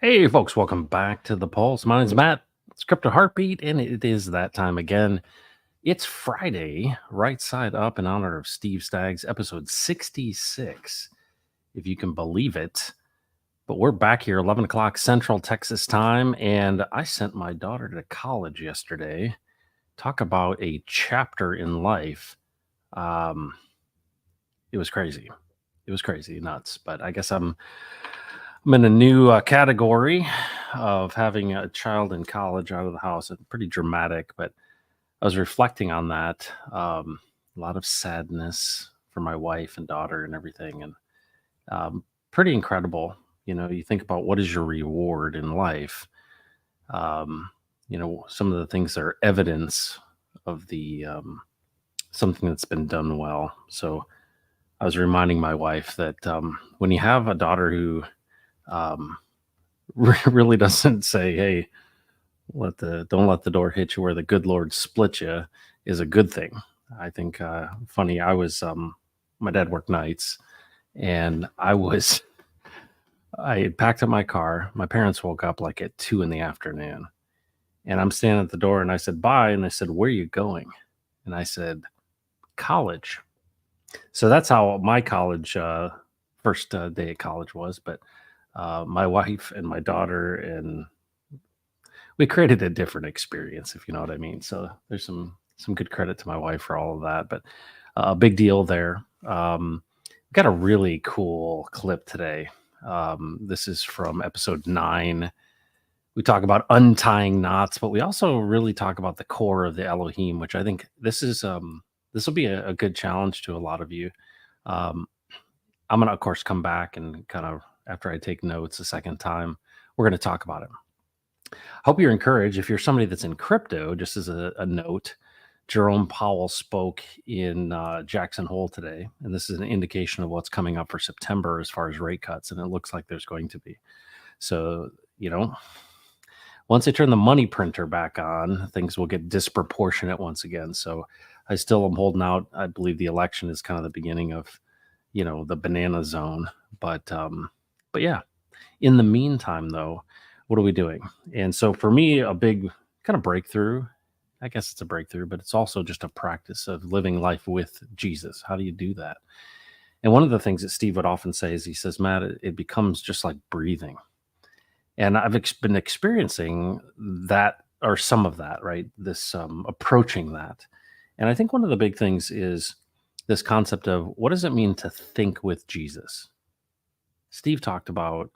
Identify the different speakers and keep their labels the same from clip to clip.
Speaker 1: Hey, folks, welcome back to the Pulse. My name's Matt. It's Crypto Heartbeat, and it is that time again. It's Friday, right side up in honor of Steve Staggs, episode 66, if you can believe it. But we're back here, 11 o'clock Central Texas time, and I sent my daughter to college yesterday. Talk about a chapter in life. It was crazy. It was crazy, nuts. But I guess I'm in a new category of having a child in college out of the house. It's pretty dramatic, but I was reflecting on that. A lot of sadness for my wife and daughter and everything, and pretty incredible. You think about what is your reward in life. Some of the things that are evidence of the something that's been done well. So I was reminding my wife that when you have a daughter who um, really doesn't say, "Hey, don't let the door hit you where the good Lord split you," is a good thing. I think funny. My dad worked nights, and I had packed up my car. My parents woke up like at 2 in the afternoon, and I'm standing at the door, and I said bye, and they said, "Where are you going?" And I said, "College." So that's how my college first day at college was. But my wife and my daughter, and we created a different experience, if you know what I mean. So there's some good credit to my wife for all of that. But a big deal there. Got a really cool clip today. This is from episode 9. We talk about untying knots, but we also really talk about the core of the Elohim, which I think this will be a good challenge to a lot of you. I'm going to, of course, come back and kind of, after I take notes a second time, we're going to talk about it. Hope you're encouraged. If you're somebody that's in crypto, just as a note, Jerome Powell spoke in Jackson Hole today, and this is an indication of what's coming up for September as far as rate cuts, and it looks like there's going to be. So, once they turn the money printer back on, things will get disproportionate once again. So I still am holding out. I believe the election is kind of the beginning of, the banana zone. But yeah, in the meantime, though, what are we doing? And so for me, a big kind of breakthrough, I guess it's a breakthrough, but it's also just a practice of living life with Jesus. How do you do that? And one of the things that Steve would often say is, he says, Matt, it becomes just like breathing. And I've been experiencing that, or some of that, right? This approaching that. And I think one of the big things is this concept of, what does it mean to think with Jesus? Steve talked about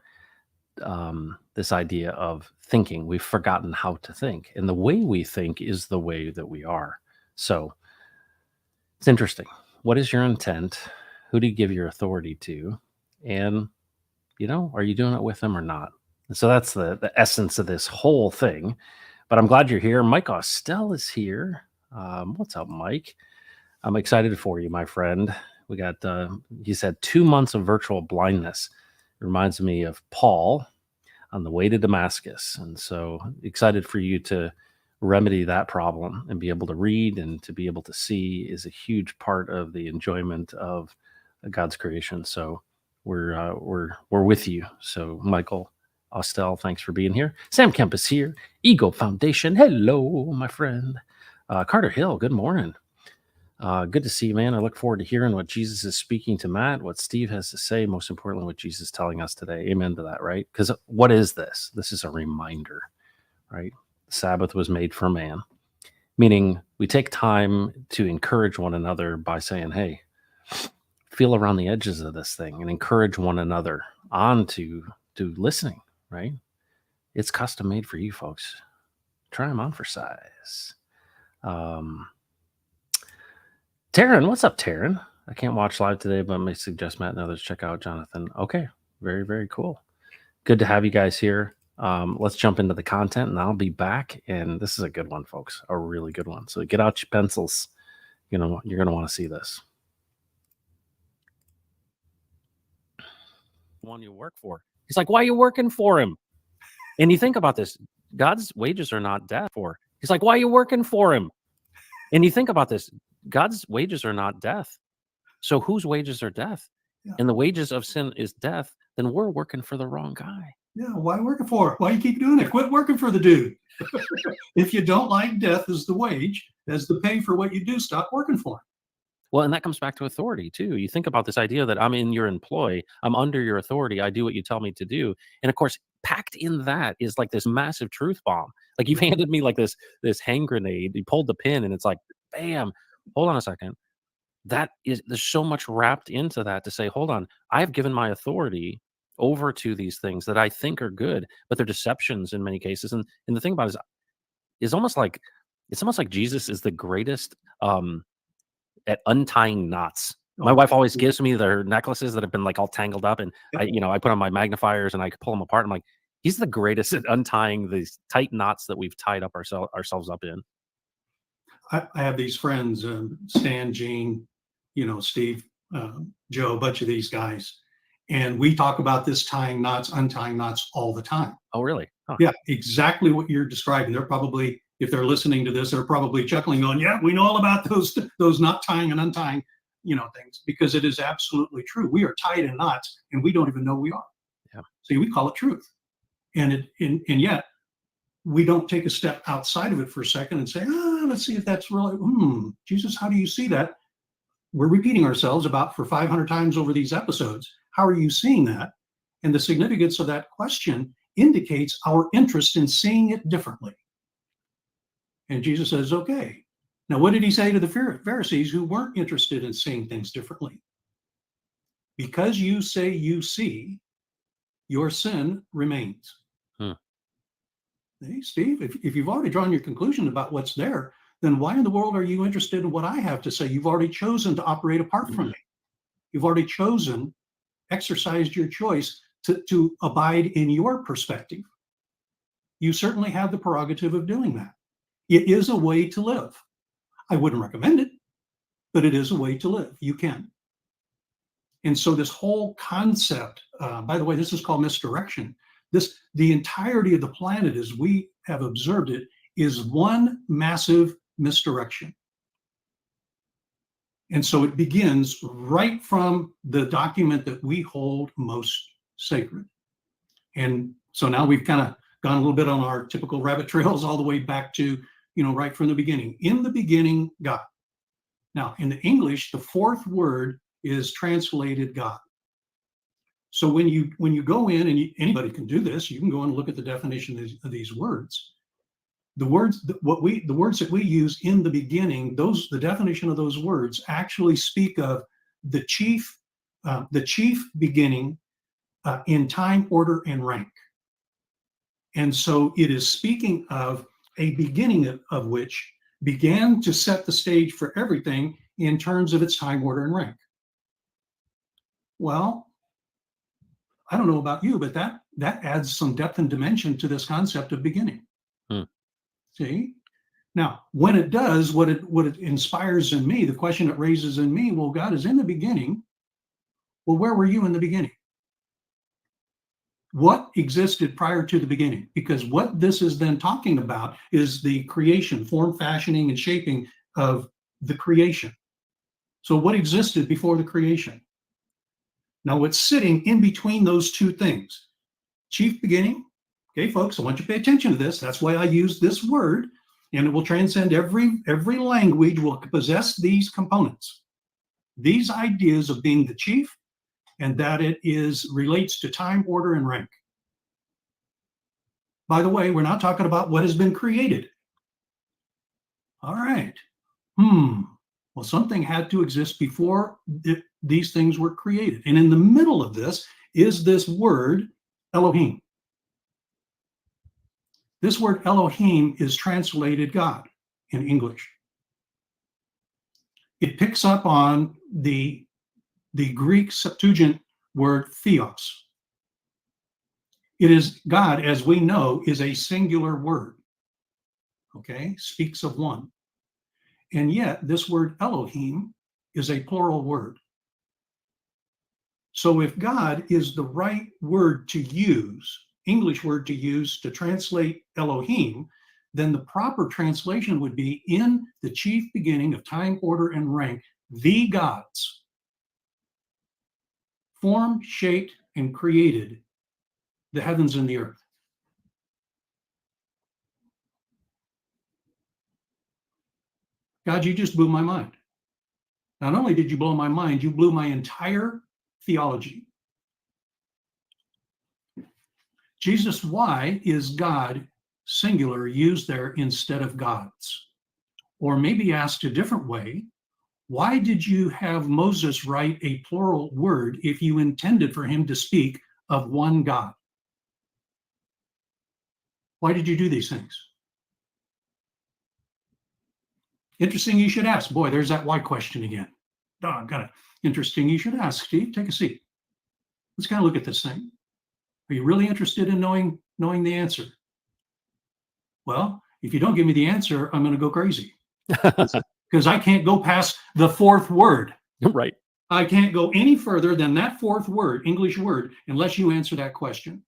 Speaker 1: this idea of thinking. We've forgotten how to think. And the way we think is the way that we are. So it's interesting. What is your intent? Who do you give your authority to? And, are you doing it with them or not? And so that's the essence of this whole thing. But I'm glad you're here. Mike Austell is here. What's up, Mike? I'm excited for you, my friend. We got, he said, 2 months of virtual blindness. It reminds me of Paul on the way to Damascus. And so excited for you to remedy that problem and be able to read and to be able to see is a huge part of the enjoyment of God's creation. So we're with you. So Michael Austell, thanks for being here. Sam Kemp is here. Ego Foundation. Hello, my friend. Carter Hill, good morning. Good to see you, man. I look forward to hearing what Jesus is speaking to Matt, what Steve has to say, most importantly, what Jesus is telling us today. Amen to that, right? Because what is this? This is a reminder, right? The Sabbath was made for man, meaning we take time to encourage one another by saying, hey, feel around the edges of this thing and encourage one another on to listening, right? It's custom made for you folks. Try them on for size. Taryn, what's up, Taryn? I can't watch live today, but I may suggest Matt and others check out Jonathan. Okay, very, very cool. Good to have you guys here. Let's jump into the content, and I'll be back. And this is a good one, folks, a really good one. So get out your pencils. You're going to want to see this. One you work for. He's like, why are you working for him? And you think about this. God's wages are not death. He's like, why are you working for him? And you think about this. God's wages are not death. So whose wages are death? Yeah. And the wages of sin is death. Then we're working for the wrong guy.
Speaker 2: Yeah, why working for it? Why you keep doing it? Quit working for the dude. If you don't like death as the wage, as the pay for what you do, stop working for him.
Speaker 1: Well, and that comes back to authority too. You think about this idea that I'm in your employ, I'm under your authority, I do what you tell me to do. And of course, packed in that is like this massive truth bomb. Like you've handed me like this hand grenade. You pulled the pin and it's like, bam. Hold on a second. That is there's so much wrapped into that to say, hold on, I've given my authority over to these things that I think are good, but they're deceptions in many cases. And the thing about it is almost like it's almost like Jesus is the greatest at untying knots. My
Speaker 2: Oh,
Speaker 1: wife always
Speaker 2: absolutely.
Speaker 1: gives me their necklaces that have been like all tangled up, and
Speaker 2: Yep.
Speaker 1: I put on my magnifiers and I pull them apart. I'm like, he's the greatest at untying these tight knots that we've tied up ourselves up in.
Speaker 2: I have these friends, Stan, Gene, Steve, Joe, a bunch of these guys, and we talk about this tying knots, untying knots all the time.
Speaker 1: Oh, really? Huh.
Speaker 2: Yeah, exactly what you're describing. They're probably, if they're listening to this, they're probably chuckling, going, "Yeah, we know all about those knot tying and untying, things," because it is absolutely true. We are tied in knots, and we don't even know we are.
Speaker 1: Yeah.
Speaker 2: See, we call it truth, and yet we don't take a step outside of it for a second and say, let's see if that's really, Jesus, how do you see that? We're repeating ourselves about for 500 times over these episodes. How are you seeing that? And the significance of that question indicates our interest in seeing it differently. And Jesus says, okay. Now, what did he say to the Pharisees who weren't interested in seeing things differently? Because you say you see, your sin remains.
Speaker 1: Hmm.
Speaker 2: Hey, Steve, if you've already drawn your conclusion about what's there, then why in the world are you interested in what I have to say? You've already chosen to operate apart from me. You've already chosen, exercised your choice to abide in your perspective. You certainly have the prerogative of doing that. It is a way to live. I wouldn't recommend it, but it is a way to live. You can. And so this whole concept, by the way, this is called misdirection. The entirety of the planet, as we have observed it, is one massive misdirection. And so it begins right from the document that we hold most sacred. And so now we've kind of gone a little bit on our typical rabbit trails all the way back to, right from the beginning. In the beginning, God. Now, in the English, the fourth word is translated God. So when you go in, and anybody can do this, you can go and look at the definition of these words. The words the words that we use in the beginning, the definition of those words actually speak of the chief beginning in time, order, and rank. And so it is speaking of a beginning of which began to set the stage for everything in terms of its time, order, and rank. Well, I don't know about you, but that adds some depth and dimension to this concept of beginning.
Speaker 1: Hmm.
Speaker 2: See? Now, when it does, what it inspires in me, the question it raises in me, well, God is in the beginning. Well, where were you in the beginning? What existed prior to the beginning? Because what this is then talking about is the creation, form, fashioning, and shaping of the creation. So what existed before the creation? Now, what's sitting in between those two things? Chief beginning. Okay, folks, I want you to pay attention to this. That's why I use this word, and it will transcend every language, will possess these components, these ideas of being the chief, and that it relates to time, order, and rank. By the way, we're not talking about what has been created. All right. Well, something had to exist before these things were created. And in the middle of this is this word, Elohim. This word Elohim is translated God in English. It picks up on the Greek Septuagint word theos. It is God, as we know, is a singular word. Okay, speaks of one. And yet this word Elohim is a plural word. So if God is the right word to use, English word to use to translate Elohim, then the proper translation would be in the chief beginning of time, order, and rank, the gods, formed, shaped, and created the heavens and the earth. God, you just blew my mind. Not only did you blow my mind, you blew my entire theology. Jesus, why is God singular used there instead of gods? Or maybe asked a different way, why did you have Moses write a plural word if you intended for him to speak of one God? Why did you do these things? Interesting you should ask. Boy, there's that why question again. Got it. Interesting you should ask. Steve, take a seat. Let's kind of look at this thing. Are you really interested in knowing the answer? Well, if you don't give me the answer, I'm going to go crazy because I can't go past the fourth word.
Speaker 1: Right.
Speaker 2: I can't go any further than that fourth word, English word, unless you answer that question.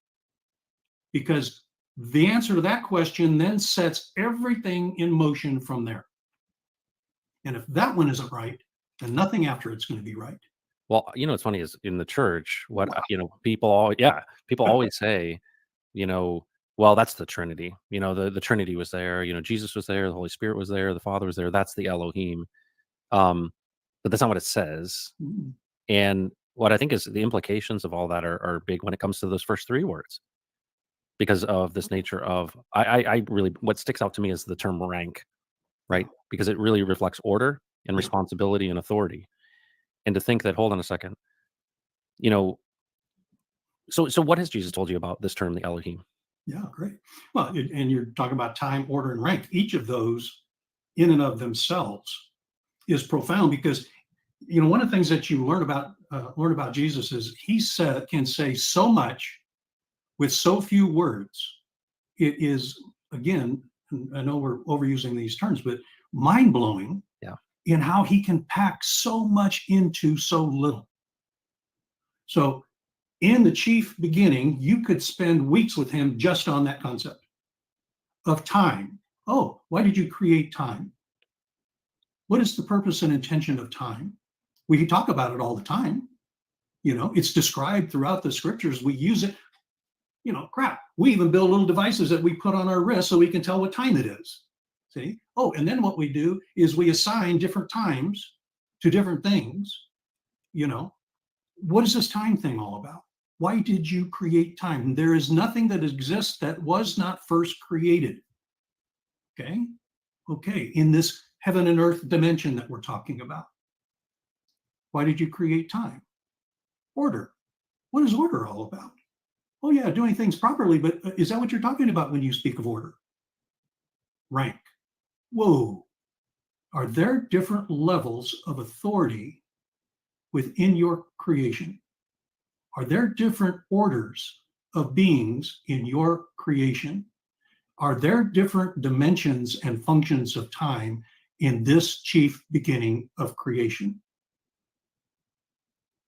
Speaker 2: Because the answer to that question then sets everything in motion from there. And if that one isn't right, then nothing after it's going to be right.
Speaker 1: Well, what's funny is in the church, what,
Speaker 2: Wow.
Speaker 1: people always say, well, that's the Trinity. The Trinity was there, Jesus was there, the Holy Spirit was there, the Father was there. That's the Elohim. But that's not what it says.
Speaker 2: Mm.
Speaker 1: And what I think is the implications of all that are big when it comes to those first three words, because of this nature of, I really, what sticks out to me is the term rank, right? Because it really reflects order and
Speaker 2: Yeah.
Speaker 1: responsibility and authority. And to think that, hold on a second, so what has Jesus told you about this term, the Elohim?
Speaker 2: Yeah, great. Well, and you're talking about time, order, and rank. Each of those, in and of themselves, is profound because one of the things that you learn about Jesus is he can say so much with so few words. It is, again, I know we're overusing these terms, but mind blowing.
Speaker 1: Yeah.
Speaker 2: In how he can pack so much into so little. So in the chief beginning, you could spend weeks with him just on that concept of time. Oh, why did you create time? What is the purpose and intention of time? We can talk about it all the time. It's described throughout the scriptures. We use it. Crap. We even build little devices that we put on our wrist so we can tell what time it is. See? Oh, and then what we do is we assign different times to different things. What is this time thing all about? Why did you create time? There is nothing that exists that was not first created. Okay, in this heaven and earth dimension that we're talking about. Why did you create time? Order. What is order all about? Oh yeah, doing things properly, but is that what you're talking about when you speak of order? Rank. Whoa. Are there different levels of authority within your creation? Are there different orders of beings in your creation? Are there different dimensions and functions of time in this chief beginning of creation?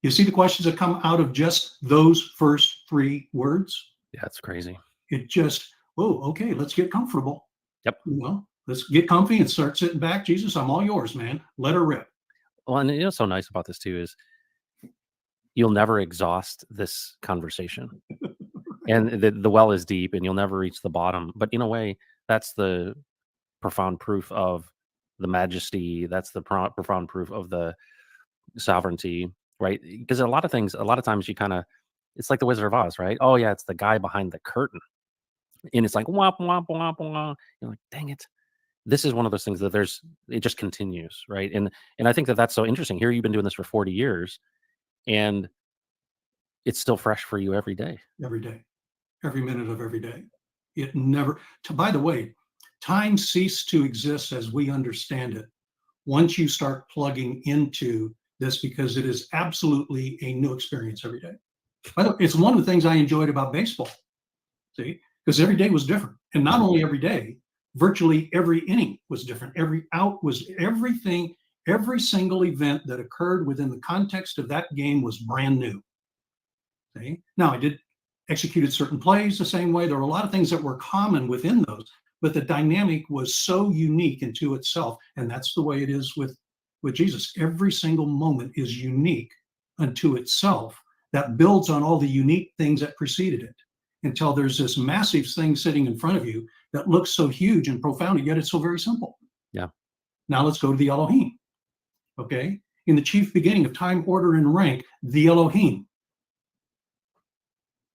Speaker 2: You see the questions that come out of just those first three words?
Speaker 1: Yeah, it's crazy.
Speaker 2: It just, okay, let's get comfortable.
Speaker 1: Yep.
Speaker 2: Let's get comfy and start sitting back. Jesus, I'm all yours, man. Let her rip.
Speaker 1: Well, and what's so nice about this too is you'll never exhaust this conversation. And the well is deep and you'll never reach the bottom. But in a way, that's the profound proof of the majesty. That's the profound proof of the sovereignty, right? Because a lot of times it's like the Wizard of Oz, right? Oh yeah, it's the guy behind the curtain. And it's like, womp, womp, womp, womp. You're like, dang it. This is one of those things that it just continues, right? And I think that that's so interesting. Here you've been doing this for 40 years and it's still fresh for you every day.
Speaker 2: Every day. Every minute of every day. It never, by the way, time ceased to exist as we understand it once you start plugging into this because it is absolutely a new experience every day. By the way, it's one of the things I enjoyed about baseball, see, because every day was different. And not only every day, virtually every inning was different. Every out was everything, every single event that occurred within the context of that game was brand new. See? Now, I did executed certain plays the same way. There were a lot of things that were common within those, but the dynamic was so unique into itself. And that's the way it is with Jesus. Every single moment is unique unto itself that builds on all the unique things that preceded it. until there's this massive thing sitting in front of you that looks so huge and profound, and yet it's so very simple.
Speaker 1: Yeah.
Speaker 2: Now let's go to the Elohim. Okay. In the chief beginning of time, order, and rank, the Elohim.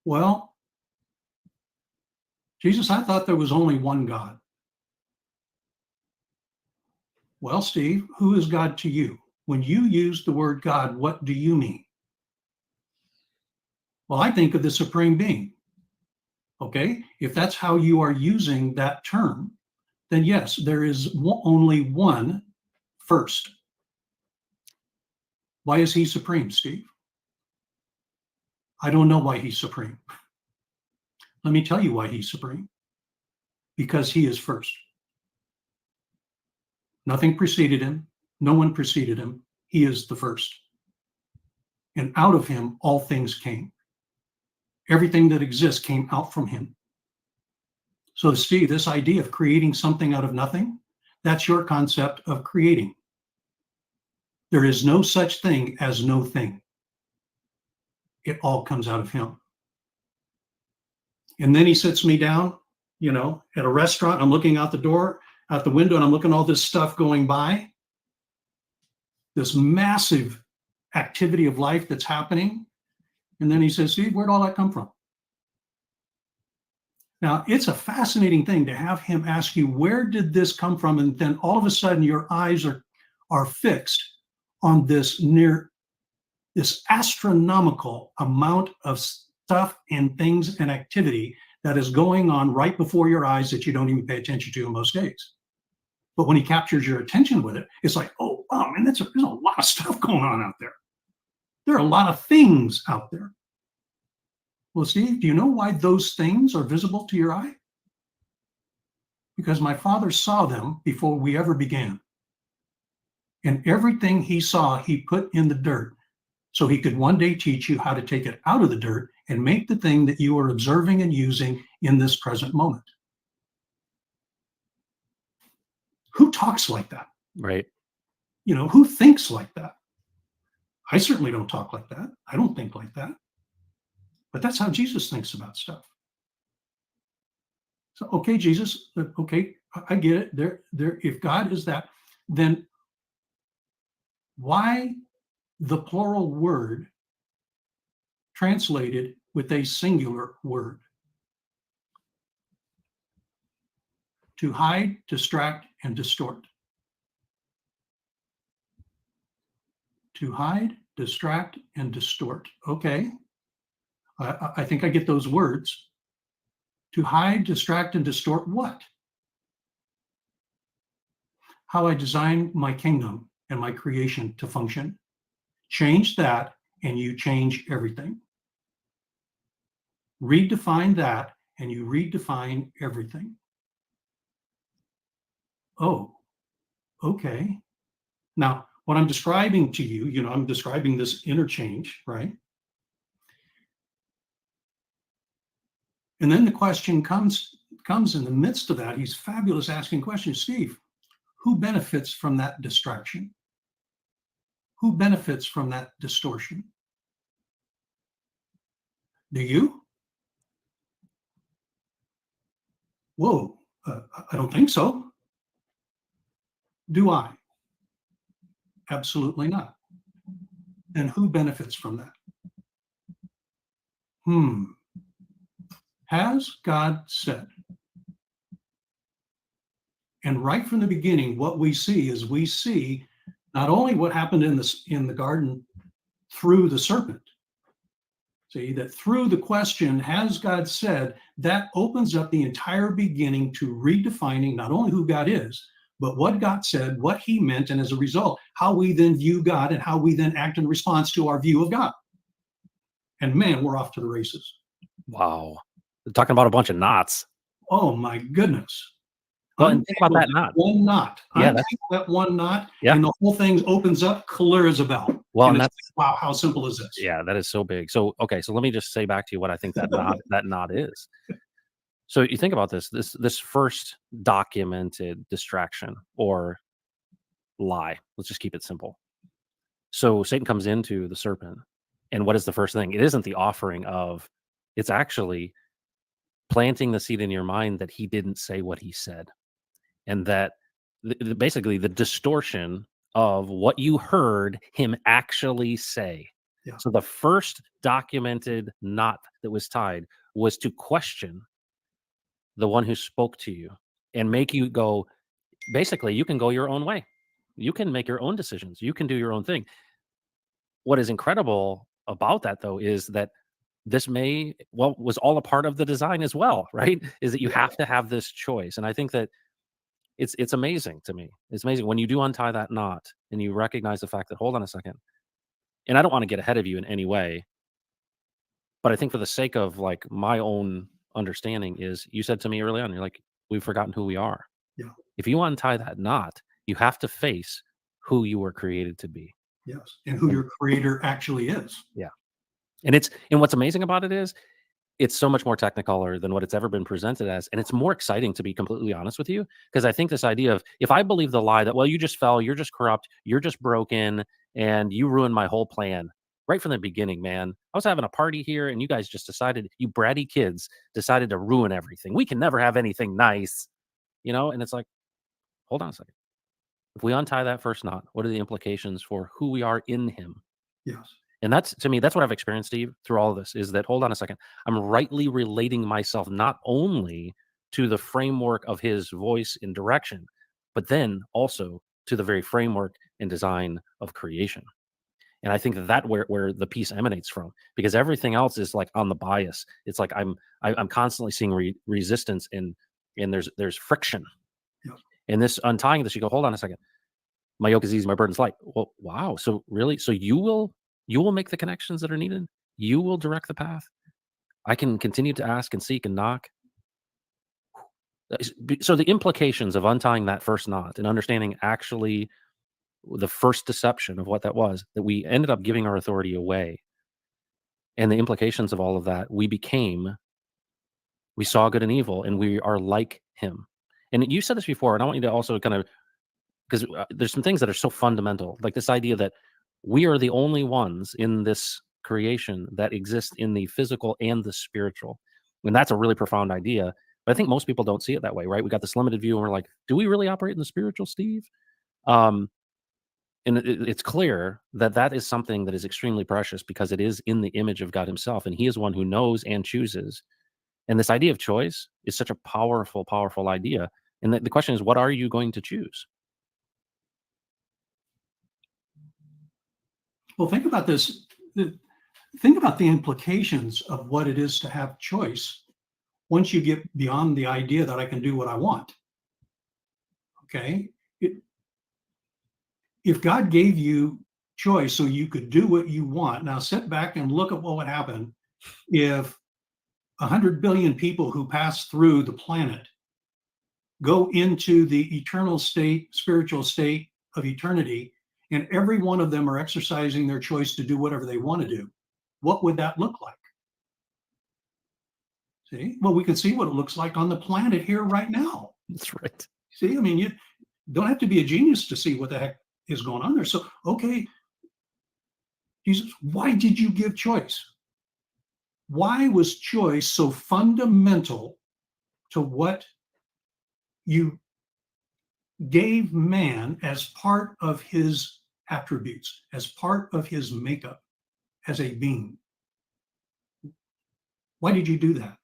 Speaker 2: Well, Jesus, I thought there was only one God. Well, Steve, who is God to you? When you use the word God, what do you mean? Well, I think of the supreme being. Okay. If that's how you are using that term, then yes, there is only one first. Why is he supreme, Steve? I don't know why he's supreme. Let me tell you why he's supreme. Because he is first. Nothing preceded him. No one preceded him. He is the first. And out of him, all things came. Everything that exists came out from him. So, Steve, this idea of creating something out of nothing, that's your concept of creating. There is no such thing as no thing. It all comes out of him. And then he sits me down, at a restaurant. I'm looking out the window, and I'm looking at all this stuff going by, this massive activity of life that's happening. And then he says, Steve, where'd all that come from? Now, it's a fascinating thing to have him ask you, where did this come from? And then all of a sudden your eyes are fixed on this astronomical amount of stuff and things and activity that is going on right before your eyes that you don't even pay attention to in most days. But when he captures your attention with it, it's like, oh, wow, man, there's a lot of stuff going on out there. There are a lot of things out there. Well, Steve, do you know why those things are visible to your eye? Because my Father saw them before we ever began. And everything he saw, he put in the dirt so he could one day teach you how to take it out of the dirt and make the thing that you are observing and using in this present moment. Who talks like that?
Speaker 1: Right.
Speaker 2: Who thinks like that? I certainly don't talk like that. I don't think like that. But that's how Jesus thinks about stuff. So, okay, Jesus, okay, I get it. There, if God is that, then why the plural word translated with a singular word? To hide, distract, and distort. To hide, distract, and distort. Okay. I think I get those words. To hide, distract, and distort what? How I design my kingdom and my creation to function. Change that, and you change everything. Redefine that, and you redefine everything. Oh, okay. Now, what I'm describing to you, I'm describing this interchange, right? And then the question comes in the midst of that. He's fabulous asking questions. Steve, who benefits from that distraction? Who benefits from that distortion? Do you? Whoa, I don't think so. Do I? Absolutely not. And who benefits from that? Has God said? And right from the beginning, what we see not only what happened in the garden through the serpent. See, that through the question, has God said, that opens up the entire beginning to redefining not only who God is, but what God said, what he meant, and as a result, how we then view God and how we then act in response to our view of God. And man, we're off to the races.
Speaker 1: Wow. They're talking about a bunch of knots.
Speaker 2: Oh my goodness.
Speaker 1: Well, and think about that knot.
Speaker 2: One knot.
Speaker 1: Yeah,
Speaker 2: that one knot,
Speaker 1: yeah.
Speaker 2: And the whole thing opens up clear as a bell.
Speaker 1: Well, and that's
Speaker 2: wow, how simple is this?
Speaker 1: Yeah, that is so big. So, okay, so let me just say back to you what I think that knot is. So you think about this first documented distraction or lie. Let's just keep it simple. So Satan comes into the serpent, and what is the first thing? It isn't the offering of, it's actually planting the seed in your mind that he didn't say what he said, and that basically the distortion of what you heard him actually say.
Speaker 2: Yeah.
Speaker 1: So the first documented knot that was tied was to question the one who spoke to you and make you go, basically, you can go your own way. You can make your own decisions. You can do your own thing. What is incredible about that, though, is that this was all a part of the design as well, right? Is that you
Speaker 2: Yeah.
Speaker 1: have to have this choice. And I think that it's amazing to me. It's amazing when you do untie that knot and you recognize the fact that, hold on a second. And I don't want to get ahead of you in any way, but I think for the sake of like my own understanding is you said to me early on, you're like, we've forgotten who we are.
Speaker 2: Yeah.
Speaker 1: If you untie that knot, you have to face who you were created to be.
Speaker 2: Yes. And who your creator actually is.
Speaker 1: Yeah. And what's amazing about it is it's so much more technicolor than what it's ever been presented as. And it's more exciting, to be completely honest with you, because I think this idea of if I believe the lie that, well, you just fell, you're just corrupt, you're just broken, and you ruined my whole plan right from the beginning, man. I was having a party here and you guys just decided, you bratty kids decided to ruin everything. We can never have anything nice, And it's like, hold on a second. If we untie that first knot, what are the implications for who we are in him?
Speaker 2: Yes.
Speaker 1: And that's, to me, that's what I've experienced, Steve, through all of this, is that, hold on a second, I'm rightly relating myself not only to the framework of his voice and direction, but then also to the very framework and design of creation. And I think that where the piece emanates from, because everything else is like on the bias. It's like I'm constantly seeing resistance and there's friction.
Speaker 2: Yeah.
Speaker 1: And this untying this, you go, hold on a second. My yoke is easy, my burden's light. Well, wow. So really, so you will make the connections that are needed. You will direct the path. I can continue to ask and seek and knock. So the implications of untying that first knot and understanding actually the first deception of what that was, that we ended up giving our authority away. And the implications of all of that, we saw good and evil, and we are like him. And you said this before, and I want you to also kind of, because there's some things that are so fundamental, like this idea that we are the only ones in this creation that exist in the physical and the spiritual. And that's a really profound idea. But I think most people don't see it that way, right? We got this limited view and we're like, do we really operate in the spiritual, Steve? And it's clear that that is something that is extremely precious because it is in the image of God himself. And he is one who knows and chooses. And this idea of choice is such a powerful, powerful idea. And the question is, what are you going to choose?
Speaker 2: Well, think about this. Think about the implications of what it is to have choice once you get beyond the idea that I can do what I want. Okay? If God gave you choice so you could do what you want, now sit back and look at what would happen if 100 billion people who pass through the planet go into the eternal state, spiritual state of eternity, and every one of them are exercising their choice to do whatever they want to do. What would that look like? See, well, we can see what it looks like on the planet here right now.
Speaker 1: That's right.
Speaker 2: See, I mean, you don't have to be a genius to see what the heck is going on there. So, okay, Jesus, why did you give choice? Why was choice so fundamental to what you gave man as part of his attributes, as part of his makeup as a being? Why did you do that?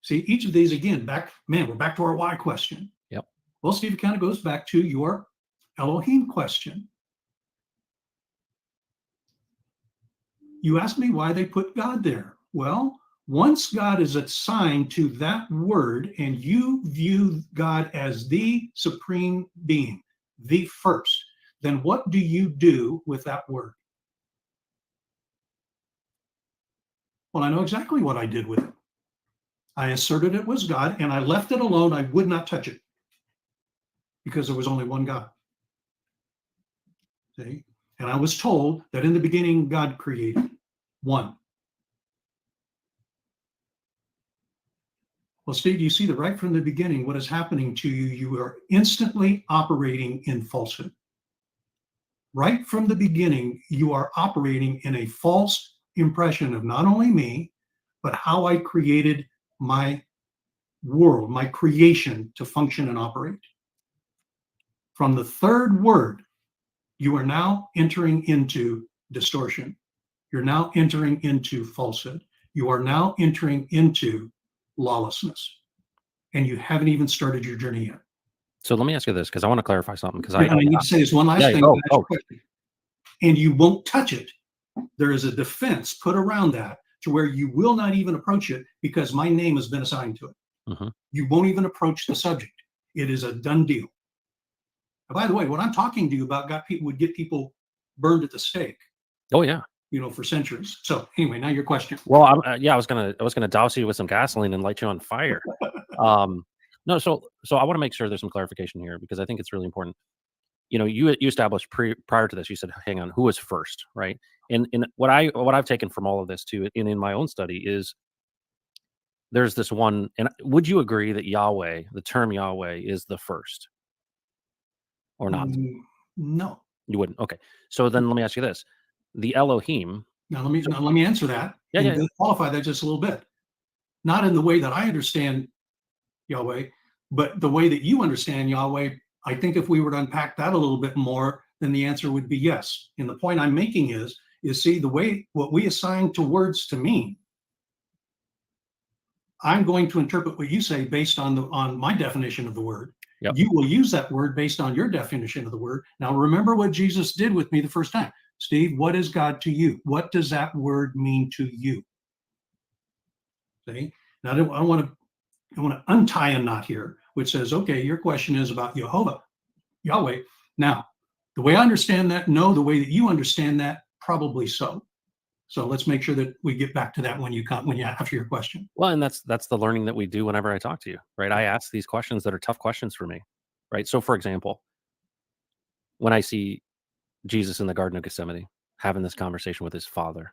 Speaker 2: See, each of these, again, we're back to our why question.
Speaker 1: Yep.
Speaker 2: Well, Steve, it kind of goes back to your Elohim question. You asked me why they put God there. Well, once God is assigned to that word and you view God as the supreme being, the first, then what do you do with that word? Well, I know exactly what I did with it. I asserted it was God and I left it alone. I would not touch it because there was only one God. See? And I was told that in the beginning, God created one. Well, Steve, you see that right from the beginning, what is happening to you, you are instantly operating in falsehood. Right from the beginning, you are operating in a false impression of not only me, but how I created my world, my creation to function and operate. From the third word, you are now entering into distortion. You're now entering into falsehood. You are now entering into lawlessness. And you haven't even started your journey yet.
Speaker 1: So let me ask you this, because I want to clarify something. Because
Speaker 2: And I need to say this one last
Speaker 1: yeah,
Speaker 2: thing. And you won't touch it. There is a defense put around that to where you will not even approach it because my name has been assigned to it.
Speaker 1: Mm-hmm.
Speaker 2: You won't even approach the subject. It is a done deal. And by the way, what I'm talking to you about would get people burned at the stake.
Speaker 1: Oh yeah.
Speaker 2: For centuries. So anyway, now your question.
Speaker 1: Well, I was gonna douse you with some gasoline and light you on fire. No, so I want to make sure there's some clarification here because I think it's really important. You established prior to this, you said, hang on, who was first, right? And what I've taken from all of this too, and in my own study is there's this one, and would you agree that Yahweh, the term Yahweh, is the first, or not?
Speaker 2: No.
Speaker 1: You wouldn't. Okay. So then let me ask you this: the Elohim.
Speaker 2: Now let me answer that.
Speaker 1: Yeah.
Speaker 2: Qualify that just a little bit. Not in the way that I understand Yahweh, but the way that you understand Yahweh. I think if we were to unpack that a little bit more, then the answer would be yes. And the point I'm making is see the way what we assign to words to mean. I'm going to interpret what you say based on my definition of the word.
Speaker 1: Yep.
Speaker 2: You will use that word based on your definition of the word. Now, remember what Jesus did with me the first time. Steve, what is God to you? What does that word mean to you? See? Now, I want to untie a knot here, which says, okay, your question is about Yahweh. Now, the way I understand that, no. The way that you understand that, probably so. So let's make sure that we get back to that when you after your question.
Speaker 1: Well, and that's the learning that we do whenever I talk to you, right? I ask these questions that are tough questions for me, right? So, for example, when I see Jesus in the Garden of Gethsemane having this conversation with his Father,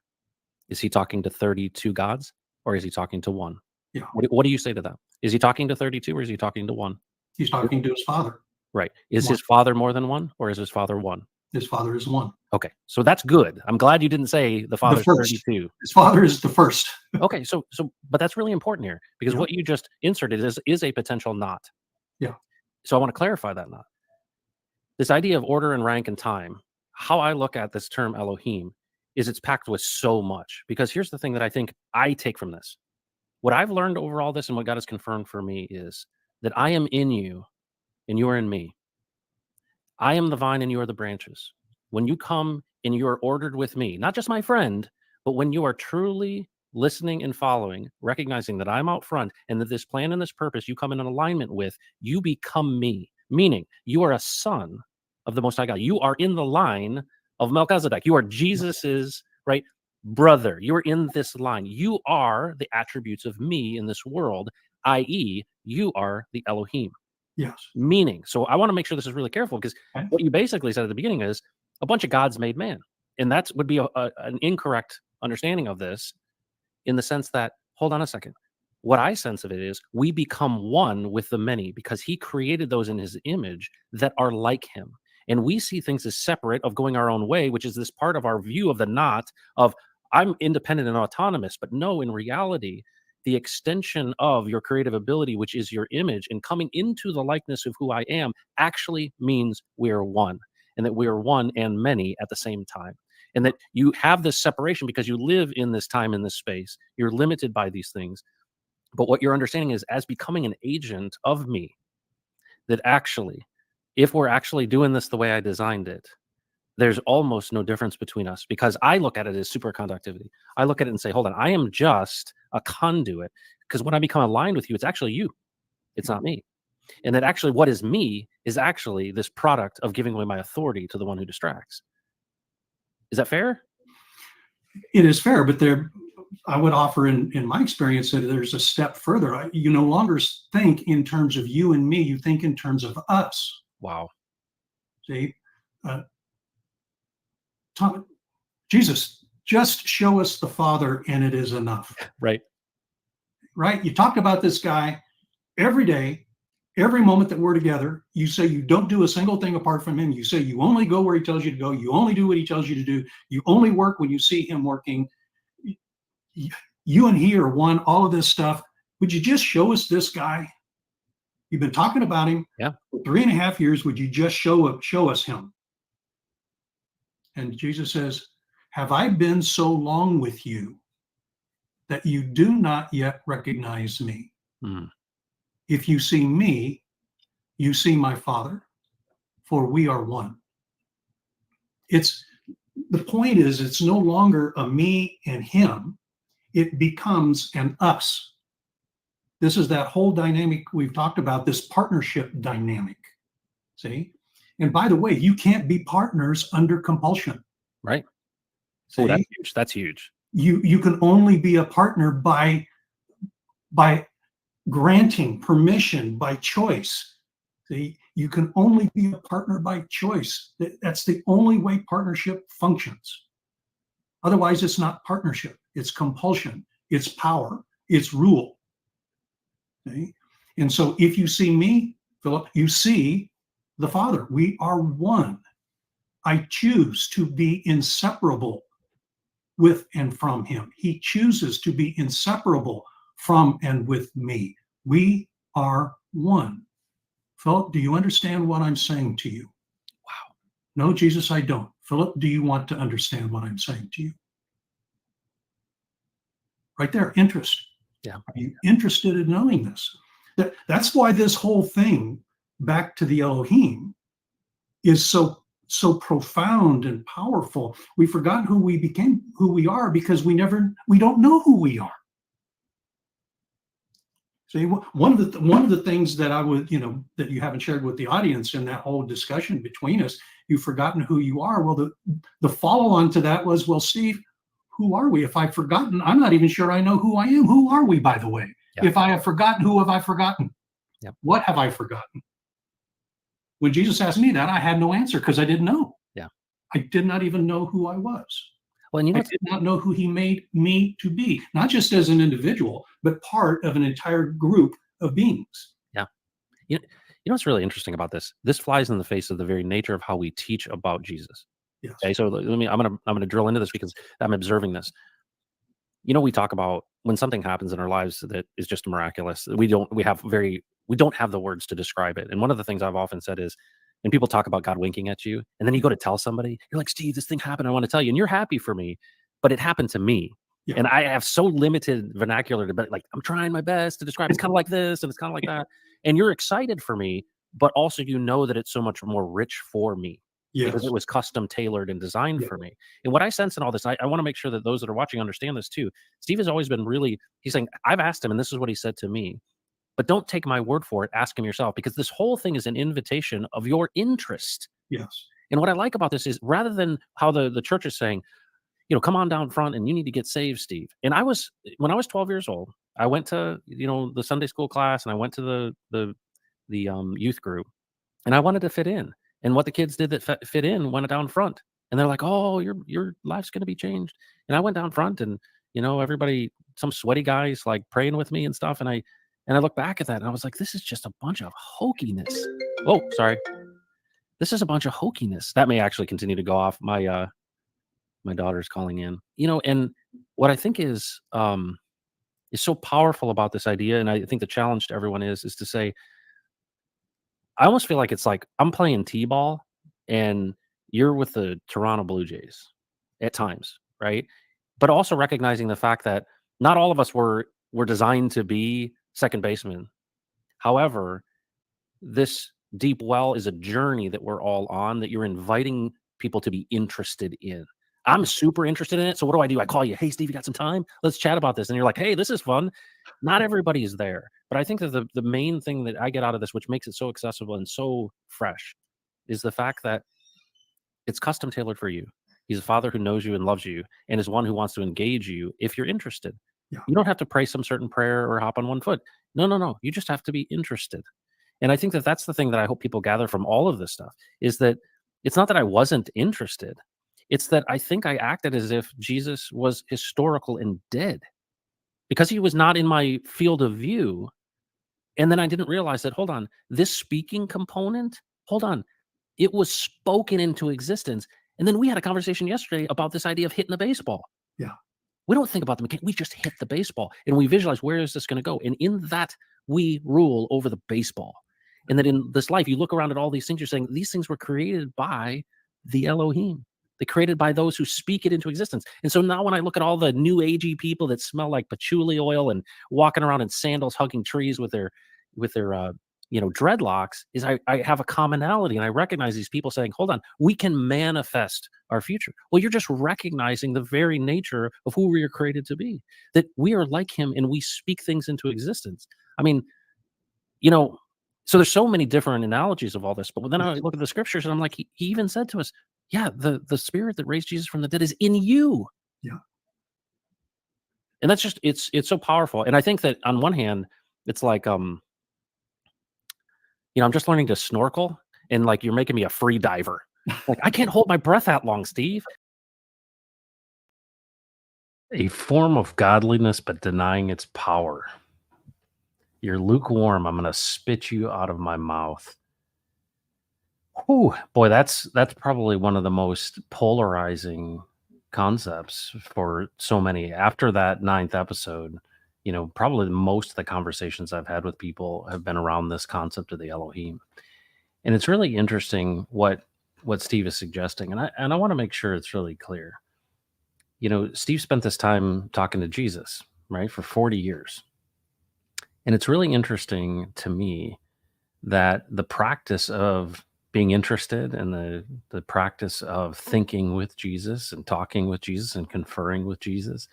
Speaker 1: is he talking to 32 gods or is he talking to one?
Speaker 2: Yeah.
Speaker 1: What do you say to that? Is he talking to 32 or is he talking to one?
Speaker 2: He's talking to his Father.
Speaker 1: Right. Is his Father more than one or is his Father one?
Speaker 2: His Father is one.
Speaker 1: Okay. So that's good. I'm glad you didn't say the Father's 32.
Speaker 2: His Father is the first.
Speaker 1: Okay. So, but that's really important here because what you just inserted is a potential knot.
Speaker 2: Yeah.
Speaker 1: So I want to clarify that knot. This idea of order and rank and time, how I look at this term Elohim is it's packed with so much, because here's the thing that I think I take from this. What I've learned over all this and what God has confirmed for me is that I am in you and you are in me. I am the vine and you are the branches. When you come and you are ordered with me, not just my friend, but when you are truly listening and following, recognizing that I'm out front and that this plan and this purpose you come in alignment with, you become me, meaning you are a son of the Most High God. You are in the line of Melchizedek. You are Jesus's right brother. You are in this line. You are the attributes of me in this world, i.e., you are the Elohim.
Speaker 2: Yes.
Speaker 1: Meaning, so I want to make sure this is really careful, because what you basically said at the beginning is a bunch of gods made man. And that would be an incorrect understanding of this, in the sense that, hold on a second. What I sense of it is we become one with the many because he created those in his image that are like him. And we see things as separate, of going our own way, which is this part of our view of the knot of I'm independent and autonomous. But no, in reality, the extension of your creative ability, which is your image, and coming into the likeness of who I am, actually means we are one, and that we are one and many at the same time. And that you have this separation because you live in this time, in this space. You're limited by these things. But what you're understanding is, as becoming an agent of me, that actually, if we're actually doing this the way I designed it, there's almost no difference between us, because I look at it as superconductivity. I look at it and say, hold on, I am just a conduit, because when I become aligned with you, it's actually you. It's not me. And that actually what is me is actually this product of giving away my authority to the one who distracts. Is that fair?
Speaker 2: It is fair, but I would offer in my experience that there's a step further. You no longer think in terms of you and me, you think in terms of us.
Speaker 1: Wow.
Speaker 2: See? Jesus, just show us the Father and it is enough.
Speaker 1: Right.
Speaker 2: Right? You talk about this guy every day, every moment that we're together. You say you don't do a single thing apart from him. You say you only go where he tells you to go. You only do what he tells you to do. You only work when you see him working. You and he are one, all of this stuff. Would you just show us this guy? You've been talking about him
Speaker 1: Yeah.
Speaker 2: for 3.5 years. Would you just show us him? And Jesus says, have I been so long with you that you do not yet recognize me?
Speaker 1: Mm.
Speaker 2: If you see me, you see my Father, for we are one. It's the point is, it's no longer a me and him, it becomes an us. This is that whole dynamic we've talked about, this partnership dynamic. See? And by the way, you can't be partners under compulsion.
Speaker 1: Right.
Speaker 2: See?
Speaker 1: Oh, that's huge. That's huge.
Speaker 2: You can only be a partner by granting permission, by choice. See? You can only be a partner by choice. That's the only way partnership functions. Otherwise, it's not partnership. It's compulsion. It's power. It's rule. Okay? And so if you see me, Philip, you see the Father. We are one. I choose to be inseparable with and from him. He chooses to be inseparable from and with me. We are one. Philip, do you understand what I'm saying to you?
Speaker 1: Wow.
Speaker 2: No, Jesus, I don't. Philip, do you want to understand what I'm saying to you? Right there, interest.
Speaker 1: Yeah.
Speaker 2: Are you interested in knowing this? That's why this whole thing, back to the Elohim, is so profound and powerful. We've forgotten who we became, who we are, because we don't know who we are. See, one of the things that I would, that you haven't shared with the audience in that whole discussion between us, you've forgotten who you are. Well, the follow-on to that was, well, Steve, who are we? If I've forgotten, I'm not even sure I know who I am. Who are we, by the way?
Speaker 1: Yeah.
Speaker 2: If I have forgotten, who have I forgotten?
Speaker 1: Yep.
Speaker 2: What have I forgotten? When Jesus asked me that, I had no answer because I didn't know.
Speaker 1: Yeah.
Speaker 2: I did not even know who I was.
Speaker 1: Well, and
Speaker 2: I did not know who he made me to be, not just as an individual, but part of an entire group of beings.
Speaker 1: Yeah. You know what's really interesting about this? This flies in the face of the very nature of how we teach about Jesus.
Speaker 2: Yes.
Speaker 1: Okay, so I'm gonna drill into this because I'm observing this. We talk about when something happens in our lives that is just miraculous. We don't have the words to describe it. And one of the things I've often said is, and people talk about God winking at you, and then you go to tell somebody, you're like, Steve, this thing happened. I want to tell you, and you're happy for me, but it happened to me.
Speaker 2: Yeah.
Speaker 1: And I have so limited vernacular to, but like, I'm trying my best to describe. It's kind of like this, and it's kind of like that. And you're excited for me, but also that it's so much more rich for me.
Speaker 2: Yes.
Speaker 1: Because it was custom tailored and designed for me. And what I sense in all this, I want to make sure that those that are watching understand this too. Steve has always been he's saying, I've asked him, and this is what he said to me, but don't take my word for it. Ask him yourself, because this whole thing is an invitation of your interest.
Speaker 2: Yes.
Speaker 1: And what I like about this is, rather than how the church is saying, come on down front and you need to get saved, Steve. And when I was 12 years old, I went to, the Sunday school class, and I went to the youth group, and I wanted to fit in. And what the kids did that fit in went down front. And they're like, oh, your life's going to be changed. And I went down front, and, everybody, some sweaty guys like praying with me and stuff. And I look back at that, and I was like, this is just a bunch of hokiness. Oh, sorry. This is a bunch of hokiness. That may actually continue to go off. My daughter's calling in, and what I think is so powerful about this idea. And I think the challenge to everyone is to say, I almost feel like it's like I'm playing T-ball and you're with the Toronto Blue Jays at times, right? But also recognizing the fact that not all of us were designed to be second basemen. However, this deep well is a journey that we're all on, that you're inviting people to be interested in. I'm super interested in it. So what do? I call you, hey, Steve, you got some time? Let's chat about this. And you're like, hey, this is fun. Not everybody is there. But I think that the main thing that I get out of this, which makes it so accessible and so fresh, is the fact that it's custom tailored for you. He's a father who knows you and loves you, and is one who wants to engage you if you're interested.
Speaker 2: Yeah.
Speaker 1: You don't have to pray some certain prayer or hop on one foot. No. You just have to be interested. And I think that that's the thing that I hope people gather from all of this stuff, is that it's not that I wasn't interested. It's that I think I acted as if Jesus was historical and dead, because he was not in my field of view. And then I didn't realize that, hold on, this speaking component, hold on, it was spoken into existence. And then we had a conversation yesterday about this idea of hitting a baseball.
Speaker 2: Yeah.
Speaker 1: We don't think about the mechanics. We just hit the baseball and we visualize, where is this going to go? And in that, we rule over the baseball. And that in this life, you look around at all these things, you're saying these things were created by the Elohim. They're created by those who speak it into existence. And so now when I look at all the new agey people that smell like patchouli oil and walking around in sandals, hugging trees with their dreadlocks, is I have a commonality, and I recognize these people saying, hold on, we can manifest our future. Well, you're just recognizing the very nature of who we are created to be, that we are like him and we speak things into existence. I mean, you know, so there's so many different analogies of all this, but then I look at the scriptures and I'm like, he even said to us, yeah, the spirit that raised Jesus from the dead is in you.
Speaker 2: Yeah.
Speaker 1: And that's just, it's so powerful. And I think that on one hand, it's like, I'm just learning to snorkel, and like you're making me a free diver. Like, I can't hold my breath that long, Steve. A form of godliness, but denying its power. You're lukewarm. I'm going to spit you out of my mouth. Whew, boy, that's probably one of the most polarizing concepts for so many. After that 9th episode, probably most of the conversations I've had with people have been around this concept of the Elohim. And it's really interesting what Steve is suggesting. And I want to make sure it's really clear. Steve spent this time talking to Jesus, right, for 40 years. And it's really interesting to me that the practice of being interested and the practice of thinking with Jesus and talking with Jesus and conferring with Jesus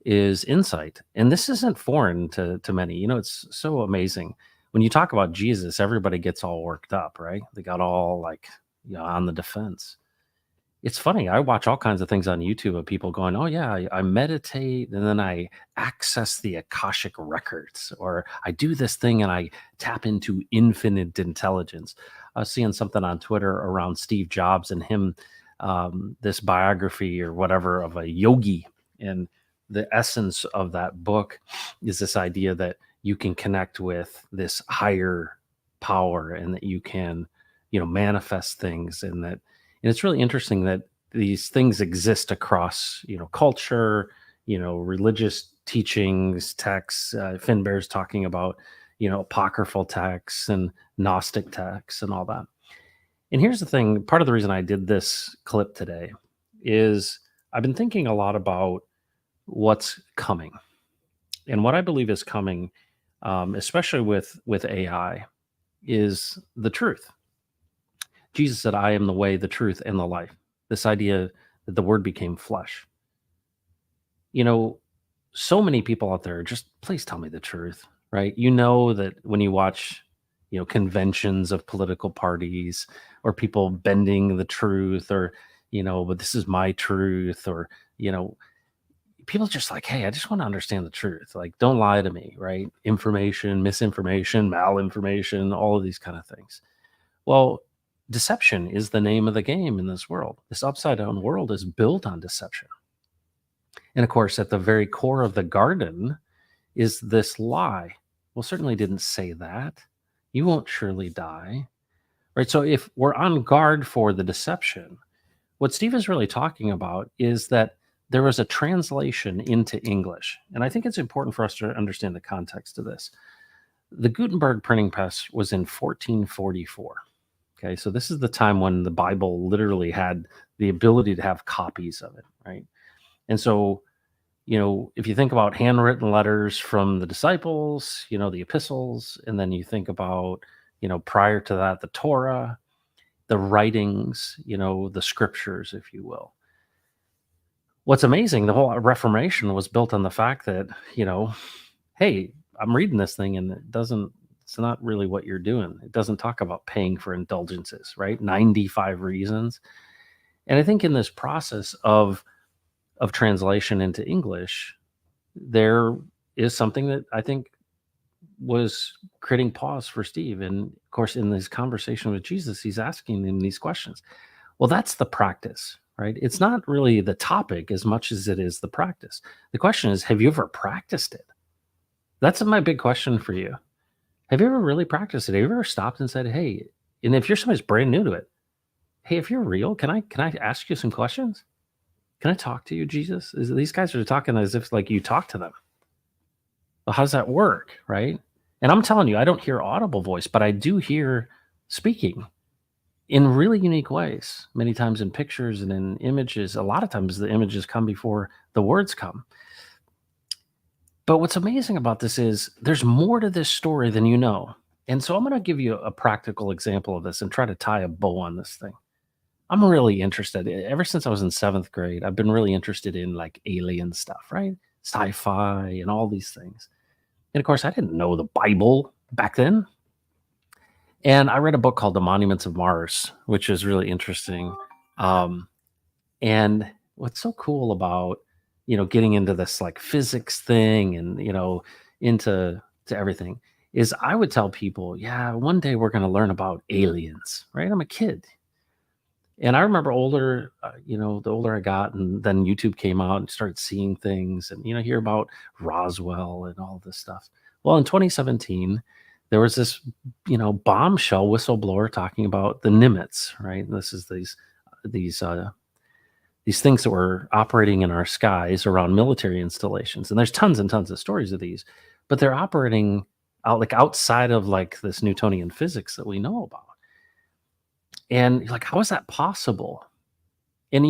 Speaker 1: is insight. And this isn't foreign to many. It's so amazing. When you talk about Jesus, everybody gets all worked up, right? They got all like on the defense. It's funny. I watch all kinds of things on YouTube of people going, oh, yeah, I meditate and then I access the Akashic records, or I do this thing and I tap into infinite intelligence. I was seeing something on Twitter around Steve Jobs and him, this biography or whatever of a yogi. And the essence of that book is this idea that you can connect with this higher power and that you can, manifest things, and it's really interesting that these things exist across, culture, religious teachings, texts. Finn Bear's talking about, apocryphal texts and Gnostic texts and all that. And here's the thing. Part of the reason I did this clip today is I've been thinking a lot about what's coming. And what I believe is coming, especially with AI, is the truth. Jesus said, I am the way, the truth, and the life. This idea that the word became flesh. So many people out there, just please tell me the truth, right? That when you watch, conventions of political parties or people bending the truth, or, but this is my truth, or, people just like, hey, I just want to understand the truth. Like, don't lie to me, right? Information, misinformation, malinformation, all of these kind of things. Well, deception is the name of the game in this world. This upside down world is built on deception. And of course, at the very core of the garden is this lie. Well, certainly didn't say that. You won't surely die. Right? So if we're on guard for the deception, what Steve is really talking about is that there was a translation into English. And I think it's important for us to understand the context of this. The Gutenberg printing press was in 1444. Okay, so this is the time when the Bible literally had the ability to have copies of it, right? And so, if you think about handwritten letters from the disciples, the epistles, and then you think about, prior to that, the Torah, the writings, the scriptures, if you will. What's amazing, the whole Reformation was built on the fact that, hey, I'm reading this thing and it's not really what you're doing. It doesn't talk about paying for indulgences, right? 95 reasons. And I think in this process of translation into English, there is something that I think was creating pause for Steve. And of course, in this conversation with Jesus, he's asking him these questions. Well, that's the practice, right? It's not really the topic as much as it is the practice. The question is, have you ever practiced it? That's my big question for you. Have you ever really practiced it? Have you ever stopped and said, hey, and if you're somebody's brand new to it, hey, if you're real, can I ask you some questions? Can I talk to you, Jesus? These guys are talking as if like you talk to them. Well, how does that work, right? And I'm telling you, I don't hear audible voice, but I do hear speaking in really unique ways, many times in pictures and in images. A lot of times the images come before the words come. But what's amazing about this is there's more to this story than you know. And so I'm going to give you a practical example of this and try to tie a bow on this thing. I'm really interested. Ever since I was in seventh grade, I've been really interested in like alien stuff, right? Sci-fi and all these things. And of course, I didn't know the Bible back then. And I read a book called The Monuments of Mars, which is really interesting. Um, and what's so cool about, getting into this like physics thing and, into everything is I would tell people, yeah, one day we're going to learn about aliens, right? I'm a kid. And I remember the older I got, and then YouTube came out and started seeing things and, hear about Roswell and all this stuff. Well, in 2017, there was this, bombshell whistleblower talking about the Nimitz, right? And this is these things that were operating in our skies around military installations. And there's tons and tons of stories of these, but they're operating outside of like this Newtonian physics that we know about. And you're like, how is that possible? And,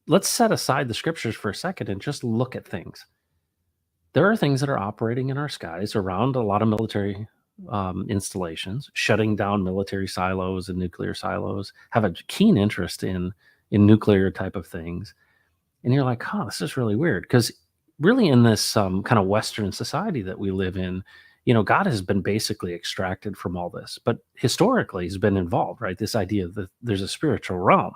Speaker 1: let's set aside the scriptures for a second and just look at things. There are things that are operating in our skies around a lot of military installations, shutting down military silos and nuclear silos, have a keen interest in nuclear type of things. And you're like, this is really weird. Because really in this kind of Western society that we live in, God has been basically extracted from all this, but historically he's been involved, right? This idea that there's a spiritual realm,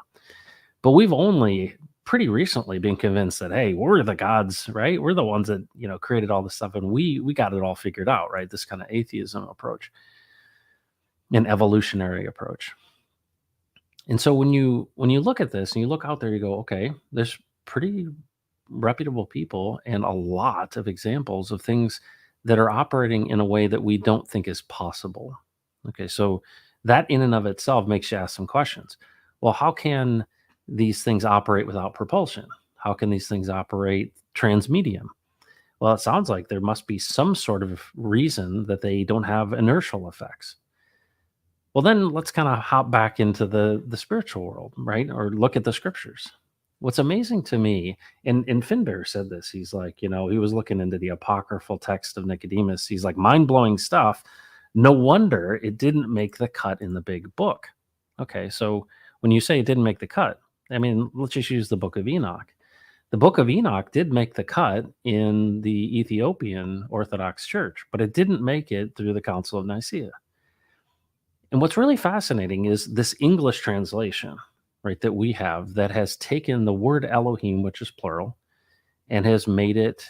Speaker 1: but we've only pretty recently been convinced that, hey, we're the gods, right? We're the ones that, created all this stuff and we got it all figured out, right? This kind of atheism approach, an evolutionary approach. And so when you look at this and you look out there, you go, okay, there's pretty reputable people and a lot of examples of things that are operating in a way that we don't think is possible. Okay, so that in and of itself makes you ask some questions. Well, how can these things operate without propulsion? How can these things operate transmedium? Well, it sounds like there must be some sort of reason that they don't have inertial effects. Well, then let's kind of hop back into the spiritual world, right? Or look at the scriptures. What's amazing to me, and Finbear said this, he's like, he was looking into the apocryphal text of Nicodemus. He's like, mind-blowing stuff. No wonder it didn't make the cut in the big book. Okay, so when you say it didn't make the cut, I mean, let's just use the book of Enoch. The book of Enoch did make the cut in the Ethiopian Orthodox Church, but it didn't make it through the Council of Nicaea. And what's really fascinating is this English translation, right, that we have that has taken the word Elohim, which is plural, and has made it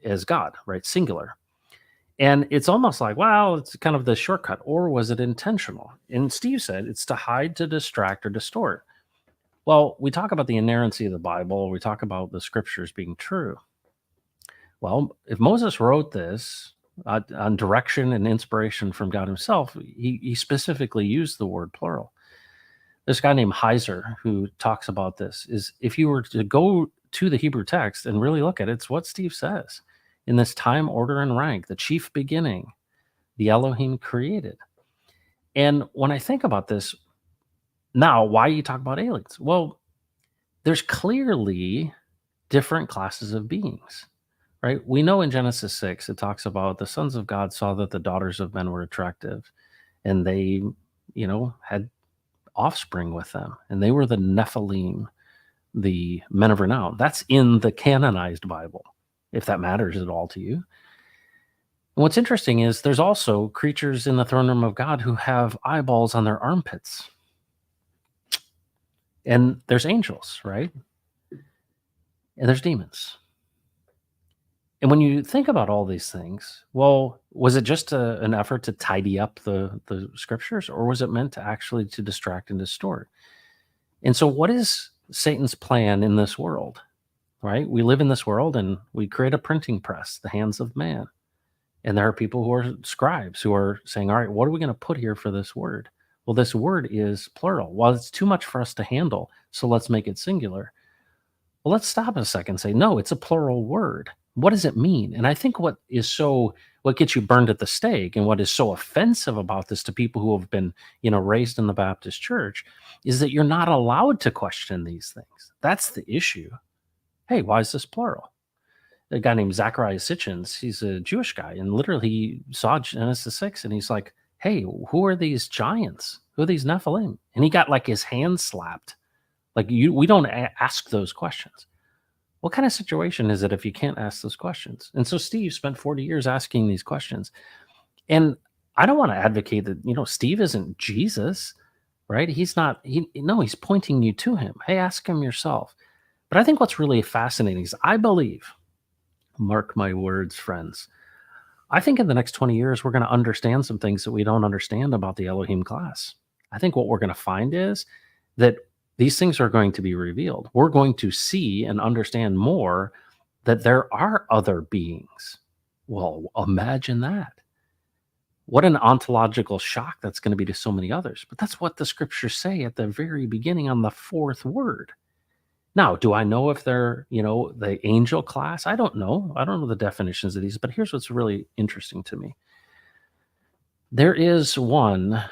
Speaker 1: as God, right, singular. And it's almost like, wow, it's kind of the shortcut, or was it intentional? And Steve said it's to hide, to distract, or distort. Well, we talk about the inerrancy of the Bible. We talk about the scriptures being true. Well, if Moses wrote this on direction and inspiration from God himself, he specifically used the word plural. This guy named Heiser who talks about this is if you were to go to the Hebrew text and really look at it, it's what Steve says. In this time, order, and rank, the chief beginning, the Elohim created. And when I think about this, now, why you talk about aliens? Well, there's clearly different classes of beings, right? We know in Genesis 6, it talks about the sons of God saw that the daughters of men were attractive and they, had offspring with them. And they were the Nephilim, the men of renown. That's in the canonized Bible, if that matters at all to you. And what's interesting is there's also creatures in the throne room of God who have eyeballs on their armpits. And there's angels, right? And there's demons. And when you think about all these things, well, was it just an effort to tidy up the scriptures, or was it meant to actually to distract and distort? And so what is Satan's plan in this world, right? We live in this world and we create a printing press, the hands of man. And there are people who are scribes who are saying, all right, what are we going to put here for this word? Well, this word is plural. Well, it's too much for us to handle, so let's make it singular. Well, let's stop a second and say, no, it's a plural word. What does it mean? And I think what gets you burned at the stake and what is so offensive about this to people who have been, raised in the Baptist church is that you're not allowed to question these things. That's the issue. Hey, why is this plural? A guy named Zachariah Sitchins, he's a Jewish guy, and literally he saw Genesis 6 and he's like, hey, who are these giants? Who are these Nephilim? And he got like his hand slapped. Like we don't ask those questions. What kind of situation is it if you can't ask those questions? And so Steve spent 40 years asking these questions. And I don't want to advocate that, Steve isn't Jesus, right? He's not, he's pointing you to him. Hey, ask him yourself. But I think what's really fascinating is I believe, mark my words, friends, I think in the next 20 years, we're going to understand some things that we don't understand about the Elohim class. I think what we're going to find is that these things are going to be revealed. We're going to see and understand more that there are other beings. Well, imagine that. What an ontological shock that's going to be to so many others. But that's what the scriptures say at the very beginning on the fourth word. Now, do I know if they're, the angel class? I don't know. I don't know the definitions of these, but here's what's really interesting to me. There is one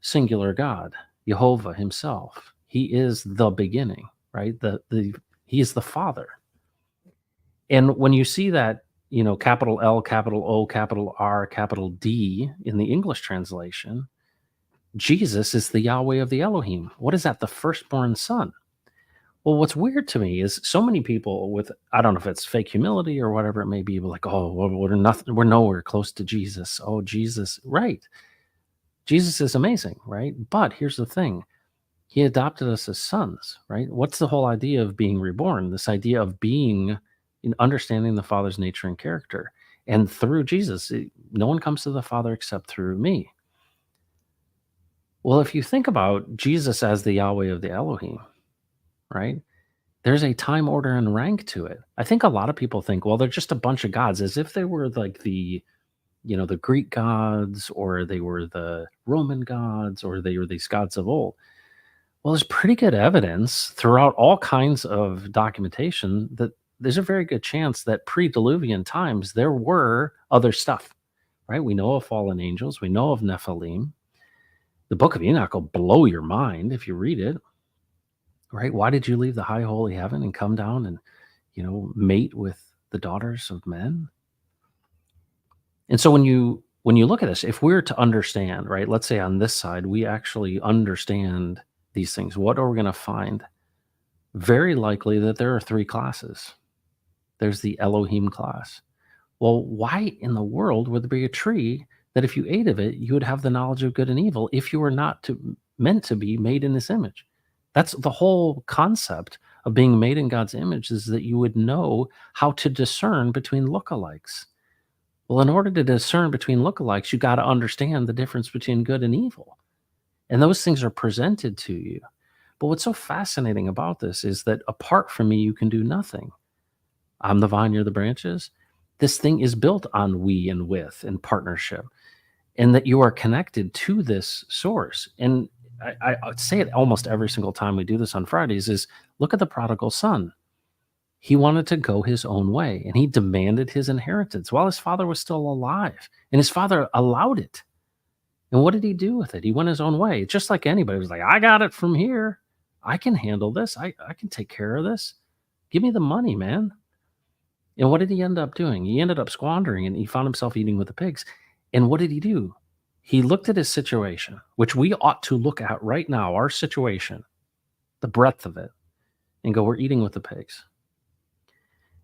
Speaker 1: singular God, Jehovah himself. He is the beginning, right? He is the Father. And when you see that, capital L, capital O, capital R, capital D in the English translation, Jesus is the Yahweh of the Elohim. What is that? The firstborn son. Well, what's weird to me is so many people with, I don't know if it's fake humility or whatever it may be, but like, oh, we're nowhere close to Jesus. Oh, Jesus. Right. Jesus is amazing, right? But here's the thing. He adopted us as sons, right? What's the whole idea of being reborn? This idea of being in understanding the Father's nature and character. And through Jesus, no one comes to the Father except through me. Well, if you think about Jesus as the Yahweh of the Elohim, right? There's a time order and rank to it. I think a lot of people think, well, they're just a bunch of gods, as if they were like the Greek gods, or they were the Roman gods, or they were these gods of old. Well, there's pretty good evidence throughout all kinds of documentation that there's a very good chance that pre-Diluvian times there were other stuff, right? We know of fallen angels. We know of Nephilim. The book of Enoch will blow your mind if you read it, right? Why did you leave the high holy heaven and come down and, mate with the daughters of men? And so when you look at this, if we're to understand, right, let's say on this side, we actually understand these things, what are we going to find? Very likely that there are three classes. There's the Elohim class. Well, why in the world would there be a tree that if you ate of it, you would have the knowledge of good and evil if you were not meant to be made in this image? That's the whole concept of being made in God's image, is that you would know how to discern between lookalikes. Well, in order to discern between lookalikes, you got to understand the difference between good and evil. And those things are presented to you. But what's so fascinating about this is that apart from me, you can do nothing. I'm the vine, you're the branches. This thing is built on we and with and partnership, and that you are connected to this source. And I say it almost every single time we do this on Fridays is look at the prodigal son. He wanted to go his own way, and he demanded his inheritance while his father was still alive, and his father allowed it. And what did he do with it? He went his own way. Just like anybody. He was like, I got it from here. I can handle this. I can take care of this. Give me the money, man. And what did he end up doing? He ended up squandering, and he found himself eating with the pigs. And what did he do? He looked at his situation, which we ought to look at right now, our situation, the breadth of it, and go, we're eating with the pigs.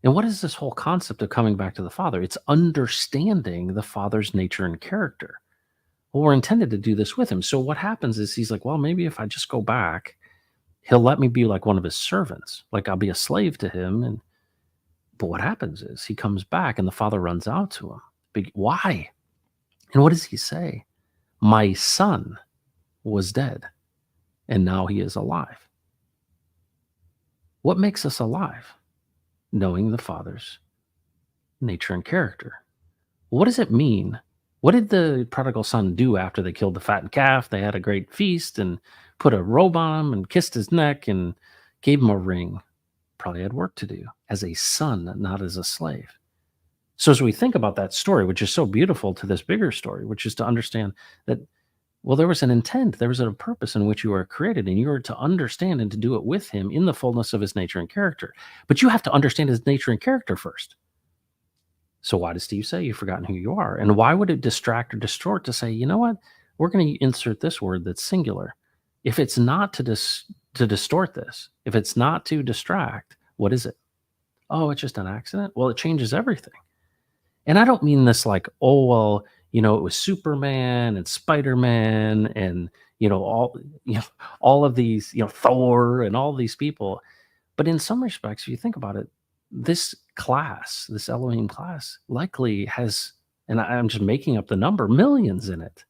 Speaker 1: And what is this whole concept of coming back to the Father? It's understanding the Father's nature and character. Well, we're intended to do this with him. So what happens is he's like, well, maybe if I just go back, he'll let me be like one of his servants. Like I'll be a slave to him. But what happens is he comes back and the Father runs out to him. Why? And what does he say? My son was dead, and now he is alive. What makes us alive? Knowing the Father's nature and character. What does it mean? What did the prodigal son do after they killed the fattened calf? They had a great feast and put a robe on him and kissed his neck and gave him a ring. probably had work to do as a son, not as a slave. So as we think about that story, which is so beautiful to this bigger story, which is to understand that, well, there was an intent, there was a purpose in which you were created, and you were to understand and to do it with him in the fullness of his nature and character. But you have to understand his nature and character first. So why does Steve say you've forgotten who you are? And why would it distract or distort to say, you know what? We're going to insert this word that's singular. If it's not to distort this, if it's not to distract, what is it? Oh, it's just an accident. Well, it changes everything. And I don't mean this like, oh, well, it was Superman and Spider-Man and, all, all of these, Thor and all these people. But in some respects, if you think about it, this class, this Elohim class, likely has, and I'm just making up the number, millions in it.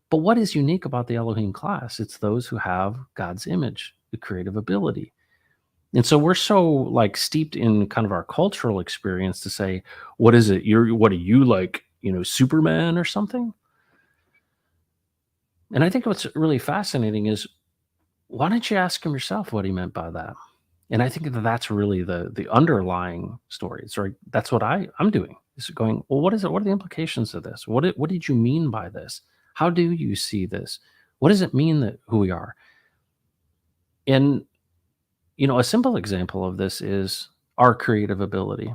Speaker 1: But what is unique about the Elohim class? It's those who have God's image, the creative ability. And so we're so like steeped in kind of our cultural experience to say, what is it? What are you like, Superman or something? And I think what's really fascinating is, why don't you ask him yourself what he meant by that? And I think that that's really the underlying story. It's right. That's what I'm doing. Is going, well, what is it? What are the implications of this? What did you mean by this? How do you see this? What does it mean that who we are? And a simple example of this is our creative ability.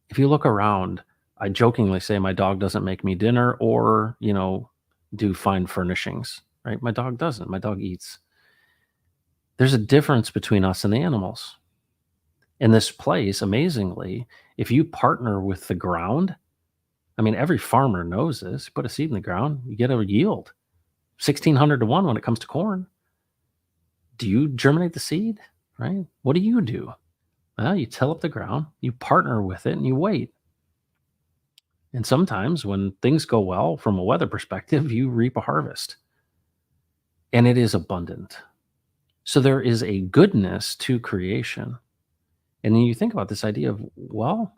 Speaker 1: If you look around, I jokingly say my dog doesn't make me dinner or, do fine furnishings, right? My dog doesn't. My dog eats. There's a difference between us and the animals. In this place, amazingly, if you partner with the ground, I mean, every farmer knows this. You put a seed in the ground, you get a yield. 1,600 to 1 when it comes to corn. Do you germinate the seed, right? What do? Well, you till up the ground, you partner with it, and you wait. And sometimes when things go well from a weather perspective, you reap a harvest. And it is abundant. So there is a goodness to creation. And then you think about this idea of, well,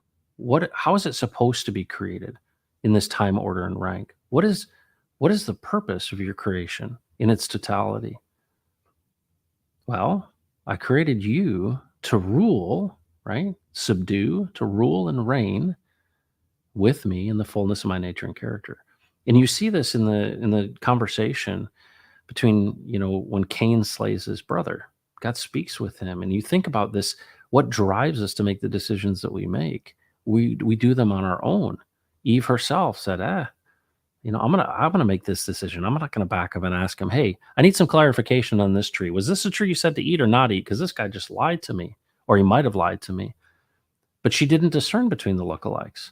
Speaker 1: how is it supposed to be created in this time, order, and rank? What is the purpose of your creation in its totality? Well, I created you to rule, right? Subdue, to rule and reign with me in the fullness of my nature and character. And you see this in the conversation between, when Cain slays his brother. God speaks with him. And you think about this, what drives us to make the decisions that we make? We do them on our own. Eve herself said, I'm gonna make this decision. I'm not gonna back up and ask him, hey, I need some clarification on this tree. Was this a tree you said to eat or not eat? Because this guy just lied to me, or he might have lied to me. But she didn't discern between the lookalikes.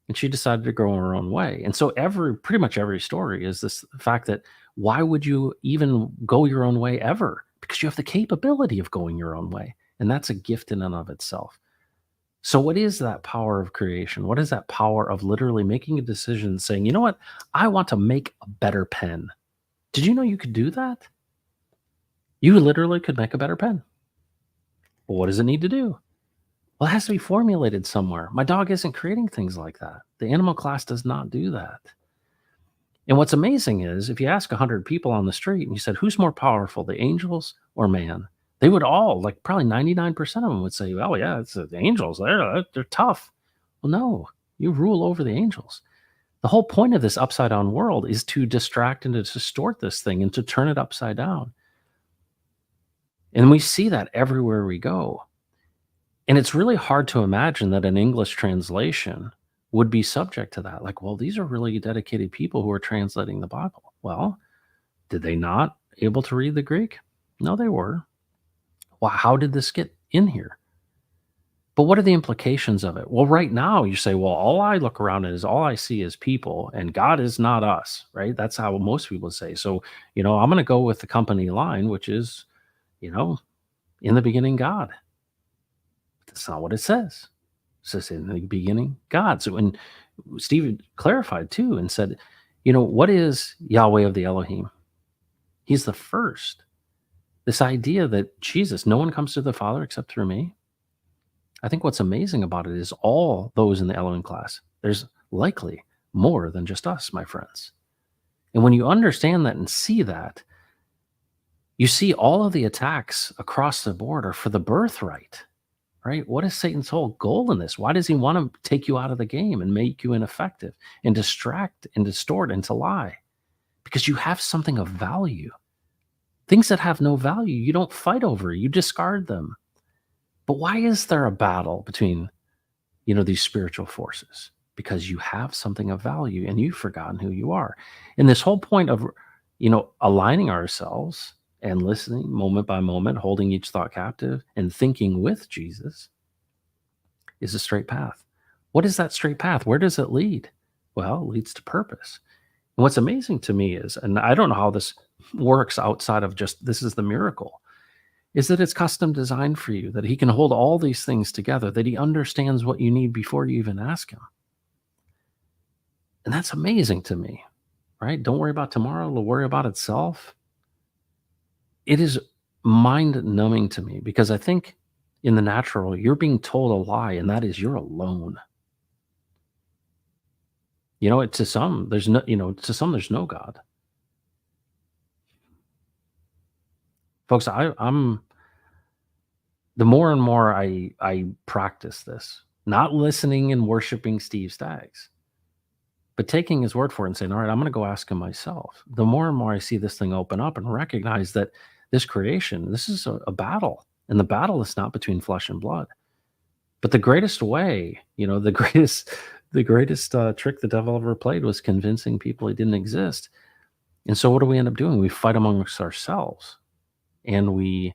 Speaker 1: And she decided to go her own way. And so pretty much every story is this fact that, why would you even go your own way ever? Because you have the capability of going your own way. And that's a gift in and of itself. So what is that power of creation? What is that power of literally making a decision saying, you know what? I want to make a better pen. Did you know you could do that? You literally could make a better pen. Well, what does it need to do? Well, it has to be formulated somewhere. My dog isn't creating things like that. The animal class does not do that. And what's amazing is, if you ask 100 people on the street and you said, who's more powerful, the angels or man? They would all, like probably 99% of them would say, oh yeah, it's the angels. They're tough. Well, no, you rule over the angels. The whole point of this upside down world is to distract and to distort this thing and to turn it upside down. And we see that everywhere we go. And it's really hard to imagine that an English translation would be subject to that. Like, well, these are really dedicated people who are translating the Bible. Well, did they not able to read the Greek? No, they were. Well, how did this get in here? But what are the implications of it? Well, right now you say, well, all I look around at is all I see is people, and God is not us, right? That's how most people say. So, I'm going to go with the company line, which is, in the beginning, God. That's not what it says. It says in the beginning, God. So when Steve clarified too and said, what is Yahweh of the Elohim? He's the first. This idea that Jesus, no one comes to the Father except through me. I think what's amazing about it is all those in the Elohim class, there's likely more than just us, my friends. And when you understand that and see that, You see all of the attacks across the board are for the birthright, right? What is Satan's whole goal in this? Why does he want to take you out of the game and make you ineffective and distract and distort and to lie? Because you have something of value. Things that have no value, you don't fight over, you discard them. But why is there a battle between, these spiritual forces? Because you have something of value and you've forgotten who you are. And this whole point of, aligning ourselves and listening moment by moment, holding each thought captive and thinking with Jesus is a straight path. What is that straight path? Where does it lead? Well, it leads to purpose. And what's amazing to me is, and I don't know how this works outside of just this is the miracle, is that it's custom designed for you, that he can hold all these things together, that he understands what you need before you even ask him. And that's amazing to me, right? Don't worry about tomorrow, it'll worry about itself. It is mind numbing to me because I think in the natural, you're being told a lie, and that is you're alone. To some, there's no God. Folks, I'm the more and more I practice this, not listening and worshiping Steve Staggs, but taking his word for it and saying, all right, I'm going to go ask him myself. The more and more I see this thing open up and recognize that this creation, this is a battle, and the battle is not between flesh and blood. But the greatest way, the greatest trick the devil ever played was convincing people he didn't exist. And so what do we end up doing? We fight amongst ourselves, and we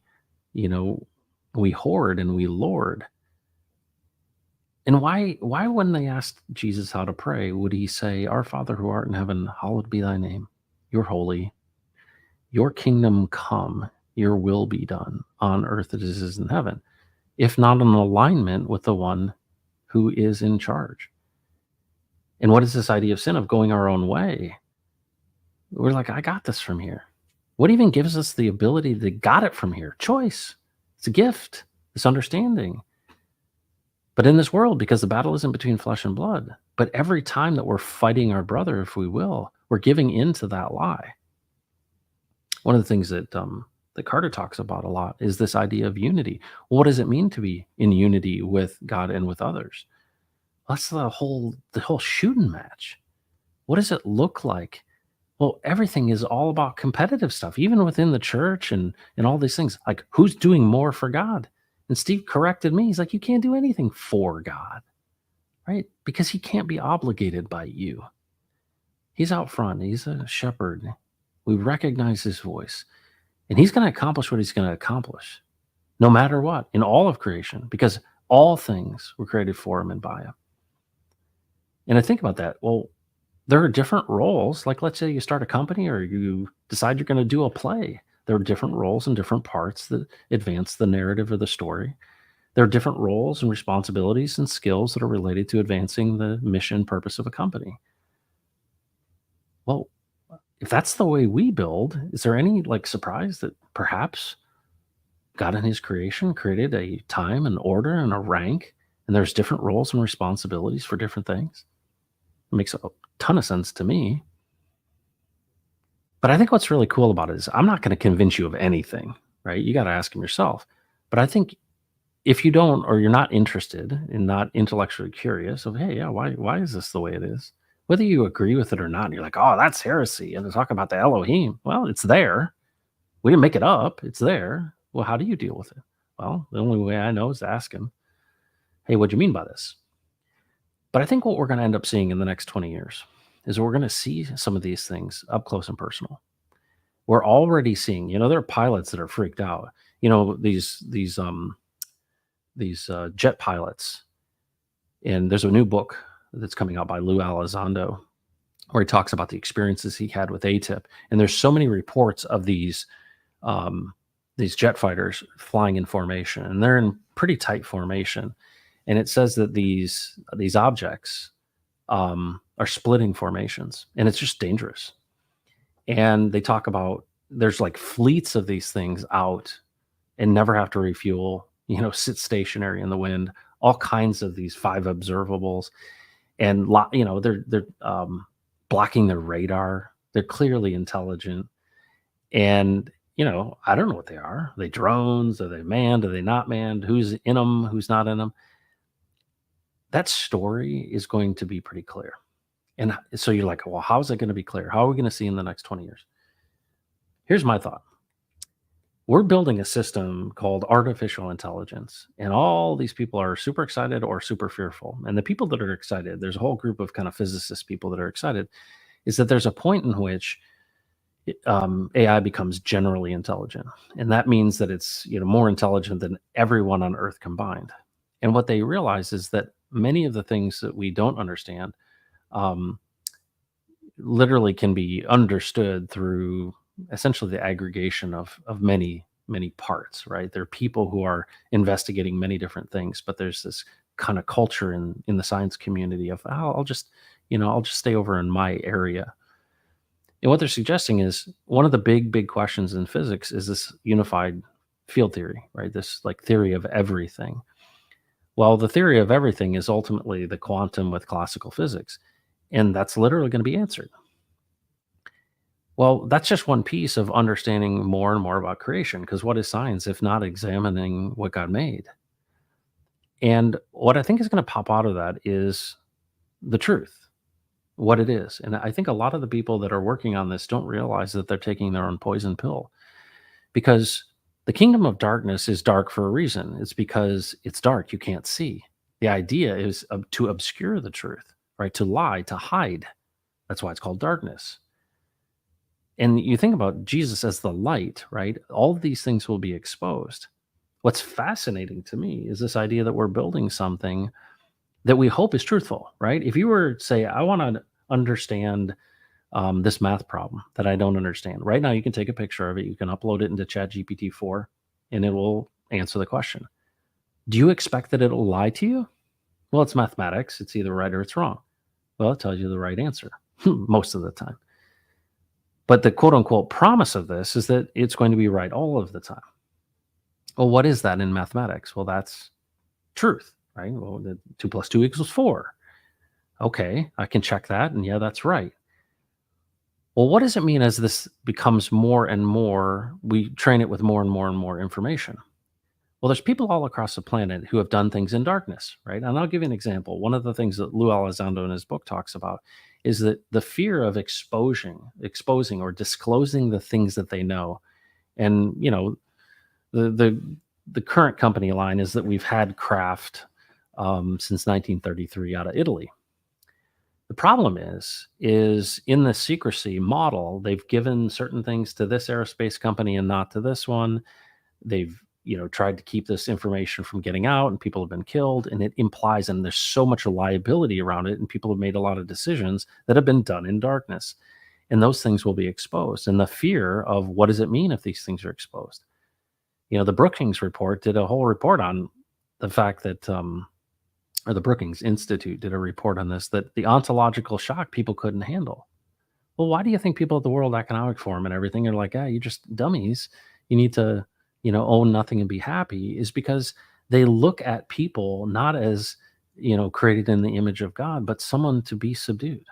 Speaker 1: hoard and we lord. And why when they asked Jesus how to pray, would he say, Our Father who art in heaven, hallowed be thy name. You're holy. Your kingdom come, your will be done on earth as it is in heaven, if not in alignment with the one who is in charge. And what is this idea of sin, of going our own way? We're like, I got this from here. What even gives us the ability to got it from here? Choice. It's a gift, this understanding. But in this world, because the battle isn't between flesh and blood, but every time that we're fighting our brother, if we will, we're giving into that lie. One of the things that Carter talks about a lot is this idea of unity. What does it mean to be in unity with God and with others? That's the whole shooting match. What does it look like? Well, everything is all about competitive stuff, even within the church and all these things. Like, who's doing more for God? And Steve corrected me. He's like, you can't do anything for God, right? Because he can't be obligated by you. He's out front. He's a shepherd. We recognize his voice. And he's going to accomplish what he's going to accomplish, no matter what, in all of creation, because all things were created for him and by him. And I think about that. Well, there are different roles. Like, let's say you start a company or you decide you're going to do a play. There are different roles and different parts that advance the narrative or the story. There are different roles and responsibilities and skills that are related to advancing the mission purpose of a company. Well, if that's the way we build, is there any surprise that perhaps God in his creation created a time and order and a rank, and there's different roles and responsibilities for different things? It makes a ton of sense to me. But I think what's really cool about it is I'm not going to convince you of anything, right? You got to ask him yourself. But I think if you don't, or you're not interested and not intellectually curious of, hey, yeah, why is this the way it is? Whether you agree with it or not, you're like, oh, that's heresy. And they're talking about the Elohim. Well, it's there. We didn't make it up. It's there. Well, how do you deal with it? Well, the only way I know is to ask him, hey, what do you mean by this? But I think what we're going to end up seeing in the next 20 years is we're going to see some of these things up close and personal. We're already seeing, there are pilots that are freaked out. These jet pilots. And there's a new book that's coming out by Lou Elizondo where he talks about the experiences he had with ATIP. And there's so many reports of these jet fighters flying in formation, and they're in pretty tight formation. And it says that these objects are splitting formations, and it's just dangerous. And they talk about there's fleets of these things out and never have to refuel, sit stationary in the wind, all kinds of these 5 observables. And, they're blocking their radar. They're clearly intelligent. And, I don't know what they are. Are they drones? Are they manned? Are they not manned? Who's in them? Who's not in them? That story is going to be pretty clear. And so you're like, well, how is it going to be clear? How are we going to see in the next 20 years? Here's my thought. We're building a system called artificial intelligence, and all these people are super excited or super fearful. And the people that are excited, there's a whole group of kind of physicist people that are excited, is that there's a point in which AI becomes generally intelligent, and that means that it's more intelligent than everyone on Earth combined. And what they realize is that many of the things that we don't understand um, literally can be understood through essentially the aggregation of many parts. Right? There are people who are investigating many different things, but there's this kind of culture in the science community of, oh, I'll just stay over in my area. And what they're suggesting is one of the big questions in physics is this unified field theory, right? This like theory of everything. Well, the theory of everything is ultimately the quantum with classical physics, and that's literally going to be answered. Well, that's just one piece of understanding more and more about creation, because what is science if not examining what God made? And what I think is going to pop out of that is the truth, what it is. And I think a lot of the people that are working on this don't realize that they're taking their own poison pill, because the kingdom of darkness is dark for a reason. It's because it's dark, you can't see. The idea is to obscure the truth, right? To lie, to hide. That's why it's called darkness. And you think about Jesus as the light, right? All of these things will be exposed. What's fascinating to me is this idea that we're building something that we hope is truthful, right? If you were to say, I want to understand this math problem that I don't understand, right now you can take a picture of it, you can upload it into ChatGPT 4, and it will answer the question. Do you expect that it'll lie to you? Well, it's mathematics. It's either right or it's wrong. Well, it tells you the right answer most of the time. But the quote unquote promise of this is that it's going to be right all of the time. Well, what is that in mathematics? Well, that's truth, right? Well, the 2 + 2 = 4. Okay, I can check that. And yeah, that's right. Well, what does it mean as this becomes more and more, we train it with more and more and more information? Well, there's people all across the planet who have done things in darkness, right? And I'll give you an example. One of the things that Lou Elizondo in his book talks about is that the fear of exposing or disclosing the things that they know. And, the current company line is that we've had craft since 1933 out of Italy. The problem is in the secrecy model, they've given certain things to this aerospace company and not to this one. They've tried to keep this information from getting out, and people have been killed, and it implies, and there's so much liability around it, and people have made a lot of decisions that have been done in darkness, and those things will be exposed. And the fear of what does it mean if these things are exposed? The Brookings report did a whole report on the fact that or the Brookings Institute did a report on this, that the ontological shock people couldn't handle. Well, why do you think people at the World Economic Forum and everything are like, you're just dummies, you need to own nothing and be happy? Is because they look at people not as created in the image of God, but someone to be subdued,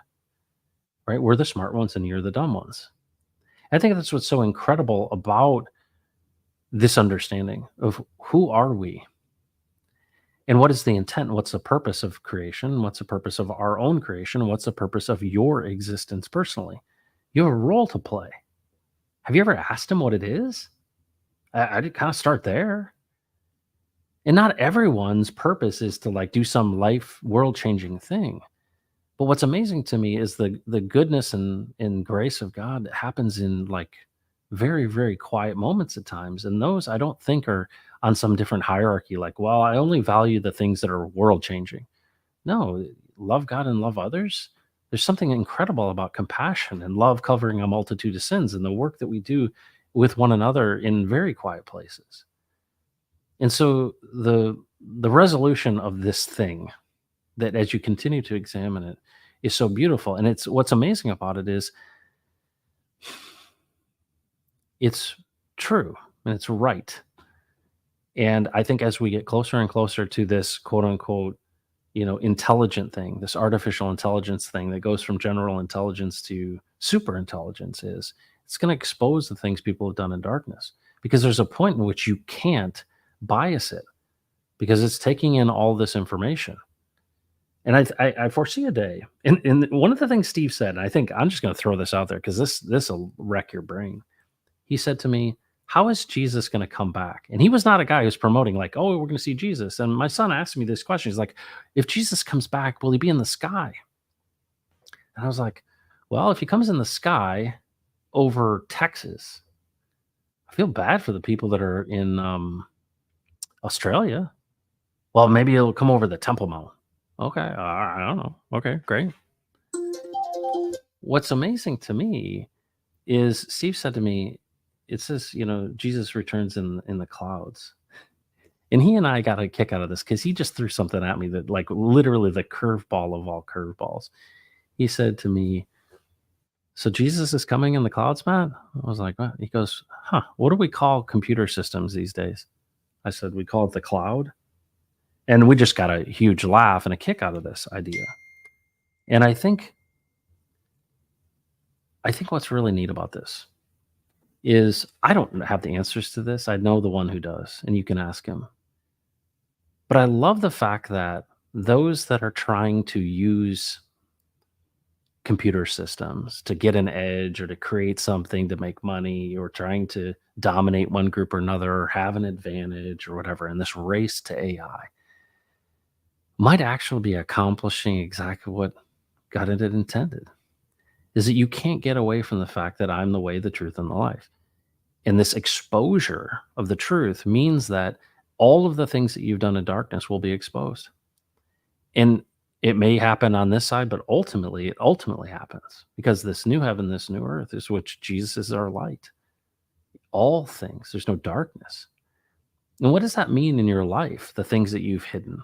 Speaker 1: right? We're the smart ones and you're the dumb ones. I think that's what's so incredible about this understanding of who are we and what is the intent, what's the purpose of creation, what's the purpose of our own creation, what's the purpose of your existence personally. You have a role to play. Have you ever asked him what it is? I did kind of start there. And not everyone's purpose is to do some life world changing thing. But what's amazing to me is the goodness and grace of God that happens in very, very quiet moments at times. And those I don't think are on some different hierarchy, well, I only value the things that are world changing. No, love God and love others. There's something incredible about compassion and love covering a multitude of sins and the work that we do with one another in very quiet places. And so the resolution of this thing, that as you continue to examine it, is so beautiful. And it's what's amazing about it is it's true and it's right. And I think as we get closer and closer to this quote unquote, intelligent thing, this artificial intelligence thing that goes from general intelligence to super intelligence, it's It's going to expose the things people have done in darkness, because there's a point in which you can't bias it because it's taking in all this information. And I foresee a day, and one of the things Steve said, and I think I'm just going to throw this out there because this will wreck your brain. He said to me, "How is Jesus going to come back?" And he was not a guy who's promoting like, "Oh, we're going to see Jesus." And my son asked me this question. He's like, "If Jesus comes back, will he be in the sky?" And I was like, "Well, if he comes in the sky over Texas, I feel bad for the people that are in Australia. Well, maybe it'll come over the Temple Mount." Okay, I don't know. Okay, great. What's amazing to me is Steve said to me, it says, Jesus returns in the clouds. And he and I got a kick out of this because he just threw something at me that, like, literally the curveball of all curveballs. He said to me, "So Jesus is coming in the clouds, Matt?" I was like, "What?" He goes, "Huh, what do we call computer systems these days?" I said, "We call it the cloud." And we just got a huge laugh and a kick out of this idea. And I think what's really neat about this is I don't have the answers to this. I know the one who does, and you can ask him. But I love the fact that those that are trying to use computer systems to get an edge or to create something to make money or trying to dominate one group or another or have an advantage or whatever in this race to AI might actually be accomplishing exactly what God had intended. Is that you can't get away from the fact that I'm the way, the truth, and the life. And this exposure of the truth means that all of the things that you've done in darkness will be exposed. And it may happen on this side, but it ultimately happens because this new heaven, this new earth is which Jesus is our light. All things, there's no darkness. And what does that mean in your life? The things that you've hidden,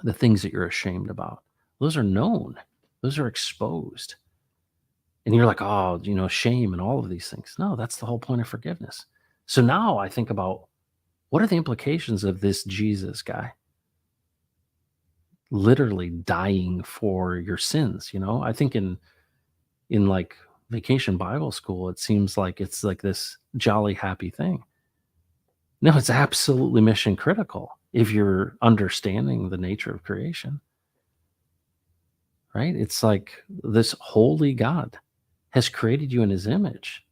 Speaker 1: the things that you're ashamed about, those are known, those are exposed. And you're like, "Oh, shame and all of these things." No, that's the whole point of forgiveness. So now I think about, what are the implications of this Jesus guy literally dying for your sins? I think in like Vacation Bible School, it seems like it's like this jolly happy thing. No, it's absolutely mission critical if you're understanding the nature of creation, right? It's like this holy God has created you in his image.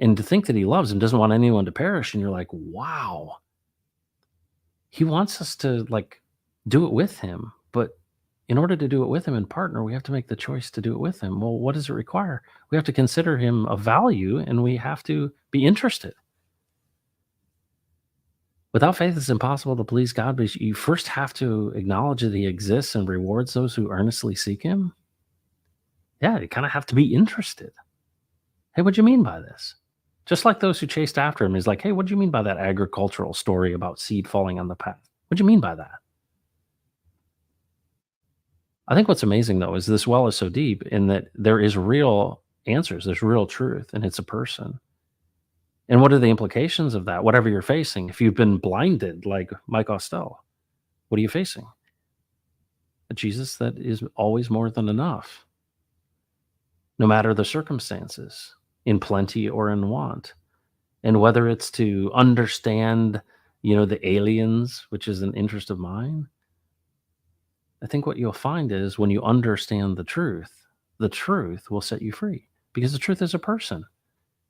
Speaker 1: And to think that he loves and doesn't want anyone to perish, and you're like, wow, he wants us to, like, do it with him. But in order to do it with him and partner, we have to make the choice to do it with him. Well, what does it require? We have to consider him of value, and we have to be interested. Without faith, it's impossible to please God, but you first have to acknowledge that he exists and rewards those who earnestly seek him. Yeah, you kind of have to be interested. Hey, what do you mean by this? Just like those who chased after him, he's like, "Hey, what do you mean by that agricultural story about seed falling on the path? What do you mean by that?" I think what's amazing, though, is this well is so deep in that there is real answers, there's real truth, and it's a person. And what are the implications of that? Whatever you're facing, if you've been blinded like Mike Ostell, what are you facing? A Jesus that is always more than enough, no matter the circumstances, in plenty or in want. And whether it's to understand, the aliens, which is an interest of mine, I think what you'll find is when you understand the truth will set you free because the truth is a person.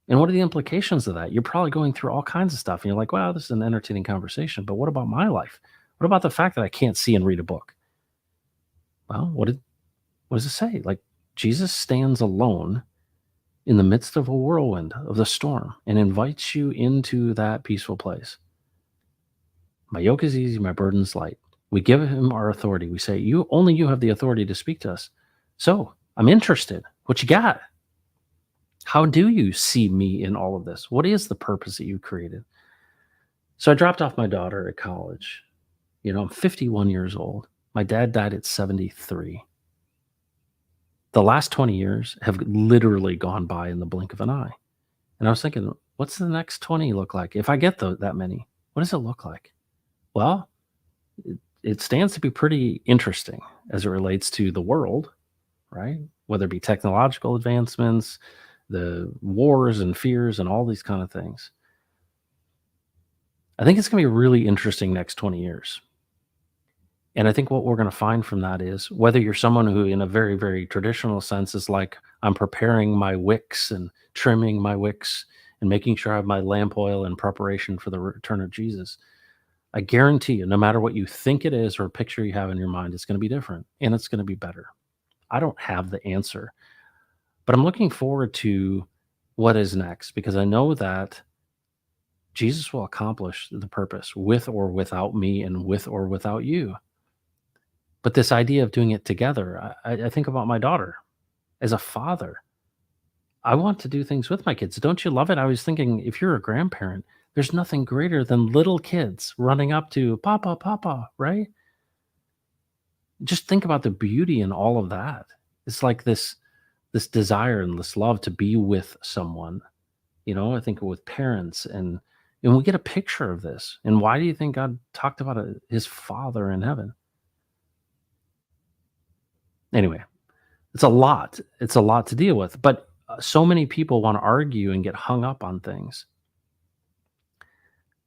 Speaker 1: And what are the implications of that? You're probably going through all kinds of stuff and you're like, "Wow, this is an entertaining conversation, but what about my life? What about the fact that I can't see and read a book?" Well, what does it say? Like, Jesus stands alone in the midst of a whirlwind of the storm and invites you into that peaceful place. "My yoke is easy, my burden's light." We give him our authority. We say, you have the authority to speak to us. So I'm interested. What you got? How do you see me in all of this? What is the purpose that you created? So I dropped off my daughter at college. I'm 51 years old. My dad died at 73. The last 20 years have literally gone by in the blink of an eye. And I was thinking, what's the next 20 look like? If I get that many, what does it look like? Well, it stands to be pretty interesting as it relates to the world, right? Whether it be technological advancements, the wars and fears and all these kind of things. I think it's going to be really interesting next 20 years. And I think what we're going to find from that is whether you're someone who, in a very, very traditional sense, is like, I'm preparing my wicks and trimming my wicks and making sure I have my lamp oil in preparation for the return of Jesus. I guarantee you, no matter what you think it is or picture you have in your mind, it's going to be different and it's going to be better. I don't have the answer, but I'm looking forward to what is next because I know that Jesus will accomplish the purpose with or without me and with or without you. But this idea of doing it together, I think about my daughter as a father. I want to do things with my kids. Don't you love it? I was thinking, if you're a grandparent, there's nothing greater than little kids running up to Papa, Papa, right? Just think about the beauty in all of that. It's like this desire and this love to be with someone. I think with parents and we get a picture of this. And why do you think God talked about it, his Father in heaven? Anyway, it's a lot. It's a lot to deal with, but so many people want to argue and get hung up on things.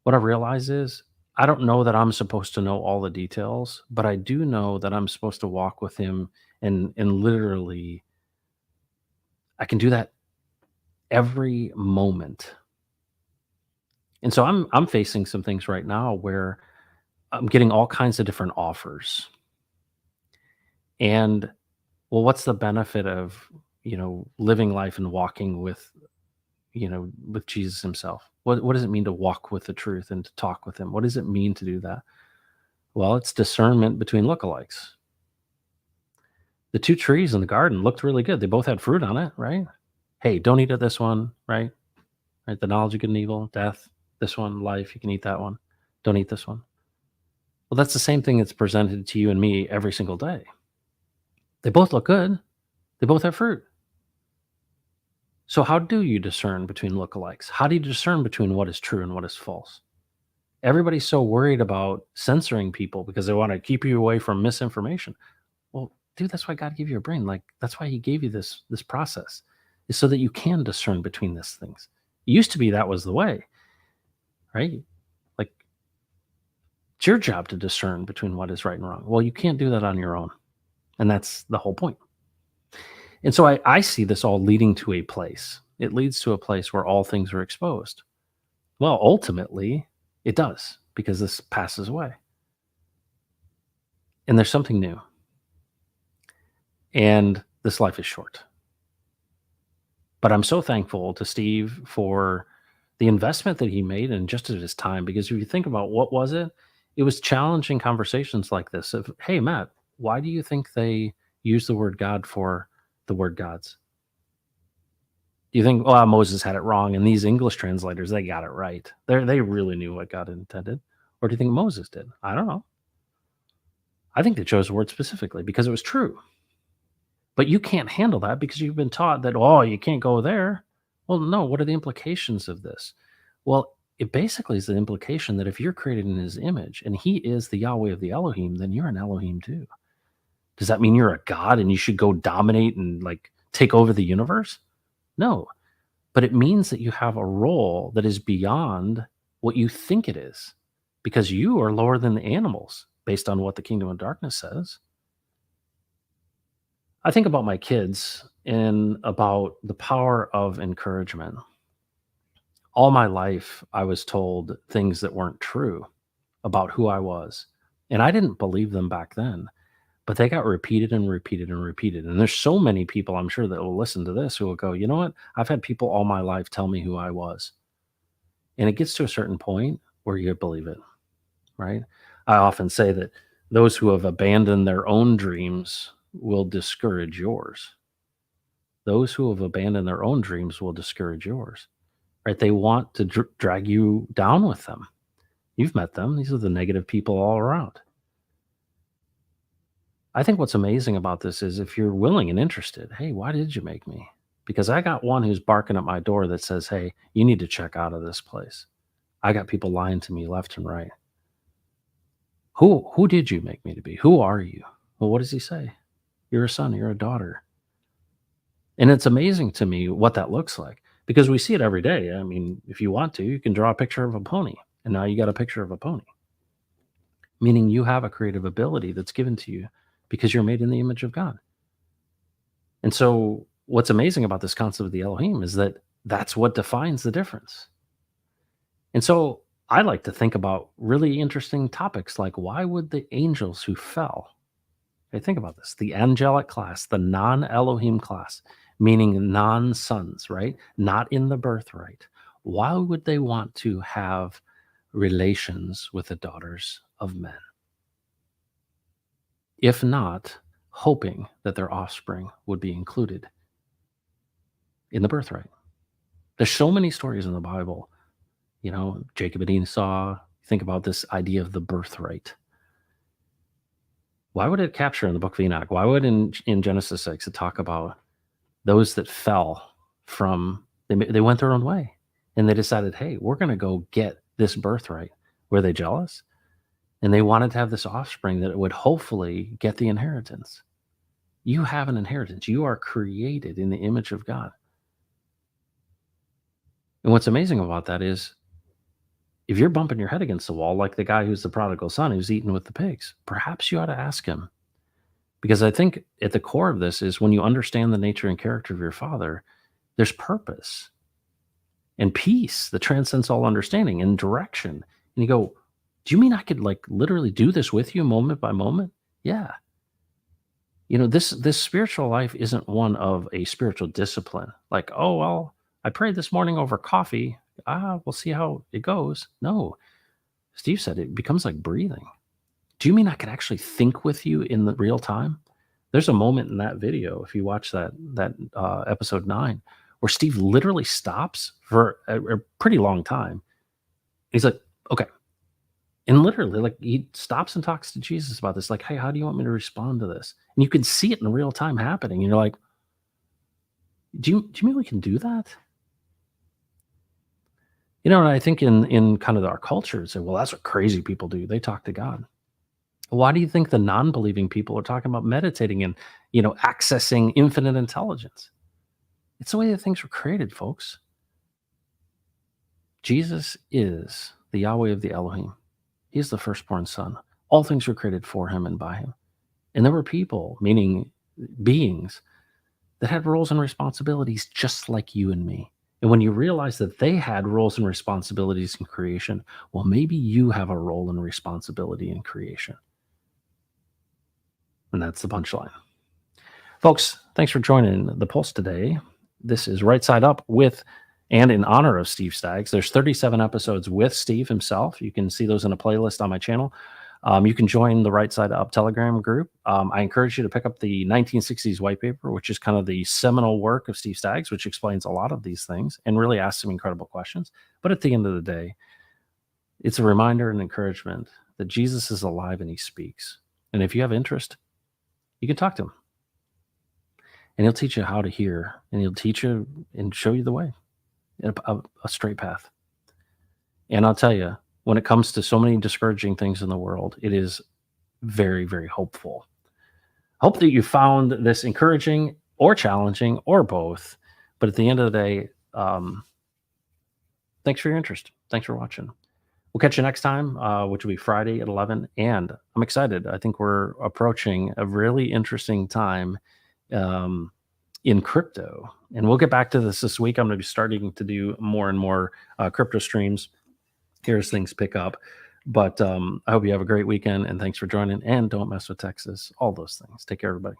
Speaker 1: What I realize is I don't know that I'm supposed to know all the details, but I do know that I'm supposed to walk with him and literally I can do that every moment. And so I'm facing some things right now where I'm getting all kinds of different offers. And well, what's the benefit of, living life and walking with Jesus himself? What does it mean to walk with the truth and to talk with him? What does it mean to do that? Well, it's discernment between lookalikes. The two trees in the garden looked really good. They both had fruit on it, right? Hey, don't eat of this one, right? Right? The knowledge of good and evil, death, this one, life, you can eat that one. Don't eat this one. Well, that's the same thing that's presented to you and me every single day. They both look good. They both have fruit. So how do you discern between lookalikes? How do you discern between what is true and what is false? Everybody's so worried about censoring people because they want to keep you away from misinformation. Well, dude, that's why God gave you a brain. Like that's why he gave you this process, is so that you can discern between these things. It used to be that was the way, right? Like it's your job to discern between what is right and wrong. Well, you can't do that on your own. And that's the whole point. And so I see this all leading to a place. It leads to a place where all things are exposed. Well, ultimately, it does because this passes away. And there's something new. And this life is short. But I'm so thankful to Steve for the investment that he made and just at his time. Because if you think about what was it, it was challenging conversations like this of, hey, Matt, why do you think they use the word God for the word gods? Do you think, oh, Moses had it wrong and these English translators, they got it right? They really knew what God intended. Or do you think Moses did? I don't know. I think they chose the word specifically because it was true. But you can't handle that because you've been taught that, oh, you can't go there. Well, no, what are the implications of this? Well, it basically is the implication that if you're created in his image and he is the Yahweh of the Elohim, then you're an Elohim too. Does that mean you're a god and you should go dominate and like take over the universe? No, but it means that you have a role that is beyond what you think it is because you are lower than the animals based on what the kingdom of darkness says. I think about my kids and about the power of encouragement. All my life, I was told things that weren't true about who I was. And I didn't believe them back then, but they got repeated and repeated and repeated. And there's so many people I'm sure that will listen to this who will go, you know what? I've had people all my life tell me who I was. And it gets to a certain point where you believe it, right? I often say that those who have abandoned their own dreams will discourage yours. Those who have abandoned their own dreams will discourage yours, right? They want to drag you down with them. You've met them. These are the negative people all around. I think what's amazing about this is if you're willing and interested, hey, why did you make me? Because I got one who's barking at my door that says, hey, you need to check out of this place. I got people lying to me left and right. Who did you make me to be? Who are you? Well, what does he say? You're a son, you're a daughter. And it's amazing to me what that looks like because we see it every day. I mean, if you want to, you can draw a picture of a pony, and now you got a picture of a pony, meaning you have a creative ability that's given to you because you're made in the image of God. And so, what's amazing about this concept of the Elohim is that that's what defines the difference. And so, I like to think about really interesting topics like why would the angels who fell, okay, think about this, the angelic class, the non Elohim class, meaning non sons, right? Not in the birthright. Why would they want to have relations with the daughters of men? If not, hoping that their offspring would be included in the birthright. There's so many stories in the Bible, Jacob and Esau. Think about this idea of the birthright. Why would it capture in the book of Enoch? Why would in Genesis 6 it talk about those that fell from, they went their own way and they decided, hey, we're going to go get this birthright. Were they jealous? And they wanted to have this offspring that would hopefully get the inheritance. You have an inheritance. You are created in the image of God. And what's amazing about that is if you're bumping your head against the wall, like the guy who's the prodigal son who's eating with the pigs, perhaps you ought to ask him. Because I think at the core of this is when you understand the nature and character of your father, there's purpose and peace that transcends all understanding and direction. And you go, do you mean I could literally do this with you moment by moment? Yeah. This spiritual life isn't one of a spiritual discipline. Like, oh, well, I prayed this morning over coffee. We'll see how it goes. No, Steve said it becomes like breathing. Do you mean I could actually think with you in the real time? There's a moment in that video, if you watch that episode 9, where Steve literally stops for a pretty long time. He's like, okay. And literally, he stops and talks to Jesus about this. Like, hey, how do you want me to respond to this? And you can see it in real time happening. And you're like, do you mean we can do that? And I think in kind of our culture, say, well, that's what crazy people do. They talk to God. Why do you think the non-believing people are talking about meditating and, accessing infinite intelligence? It's the way that things were created, folks. Jesus is the Yahweh of the Elohim. He's the firstborn son. All things were created for him and by him. And there were people, meaning beings, that had roles and responsibilities just like you and me. And when you realize that they had roles and responsibilities in creation, well, maybe you have a role and responsibility in creation. And that's the punchline. Folks, thanks for joining the Pulse today. This is Right Side Up with and in honor of Steve Staggs. There's 37 episodes with Steve himself. You can see those in a playlist on my channel. You can join the Right Side Up Telegram group. I encourage you to pick up the 1960s white paper, which is kind of the seminal work of Steve Staggs, which explains a lot of these things and really asks some incredible questions. But at the end of the day, it's a reminder and encouragement that Jesus is alive and he speaks. And if you have interest, you can talk to him. And he'll teach you how to hear, and he'll teach you and show you the way, a straight path. And I'll tell you, when it comes to so many discouraging things in the world, it is very, very hopeful. Hope that you found this encouraging or challenging or both. But at the end of the day, thanks for your interest. Thanks for watching. We'll catch you next time, which will be Friday at 11. And I'm excited. I think we're approaching a really interesting time in crypto. And we'll get back to this week. I'm going to be starting to do more and more crypto streams here as things pick up. But I hope you have a great weekend, and thanks for joining. And don't mess with Texas. All those things. Take care, everybody.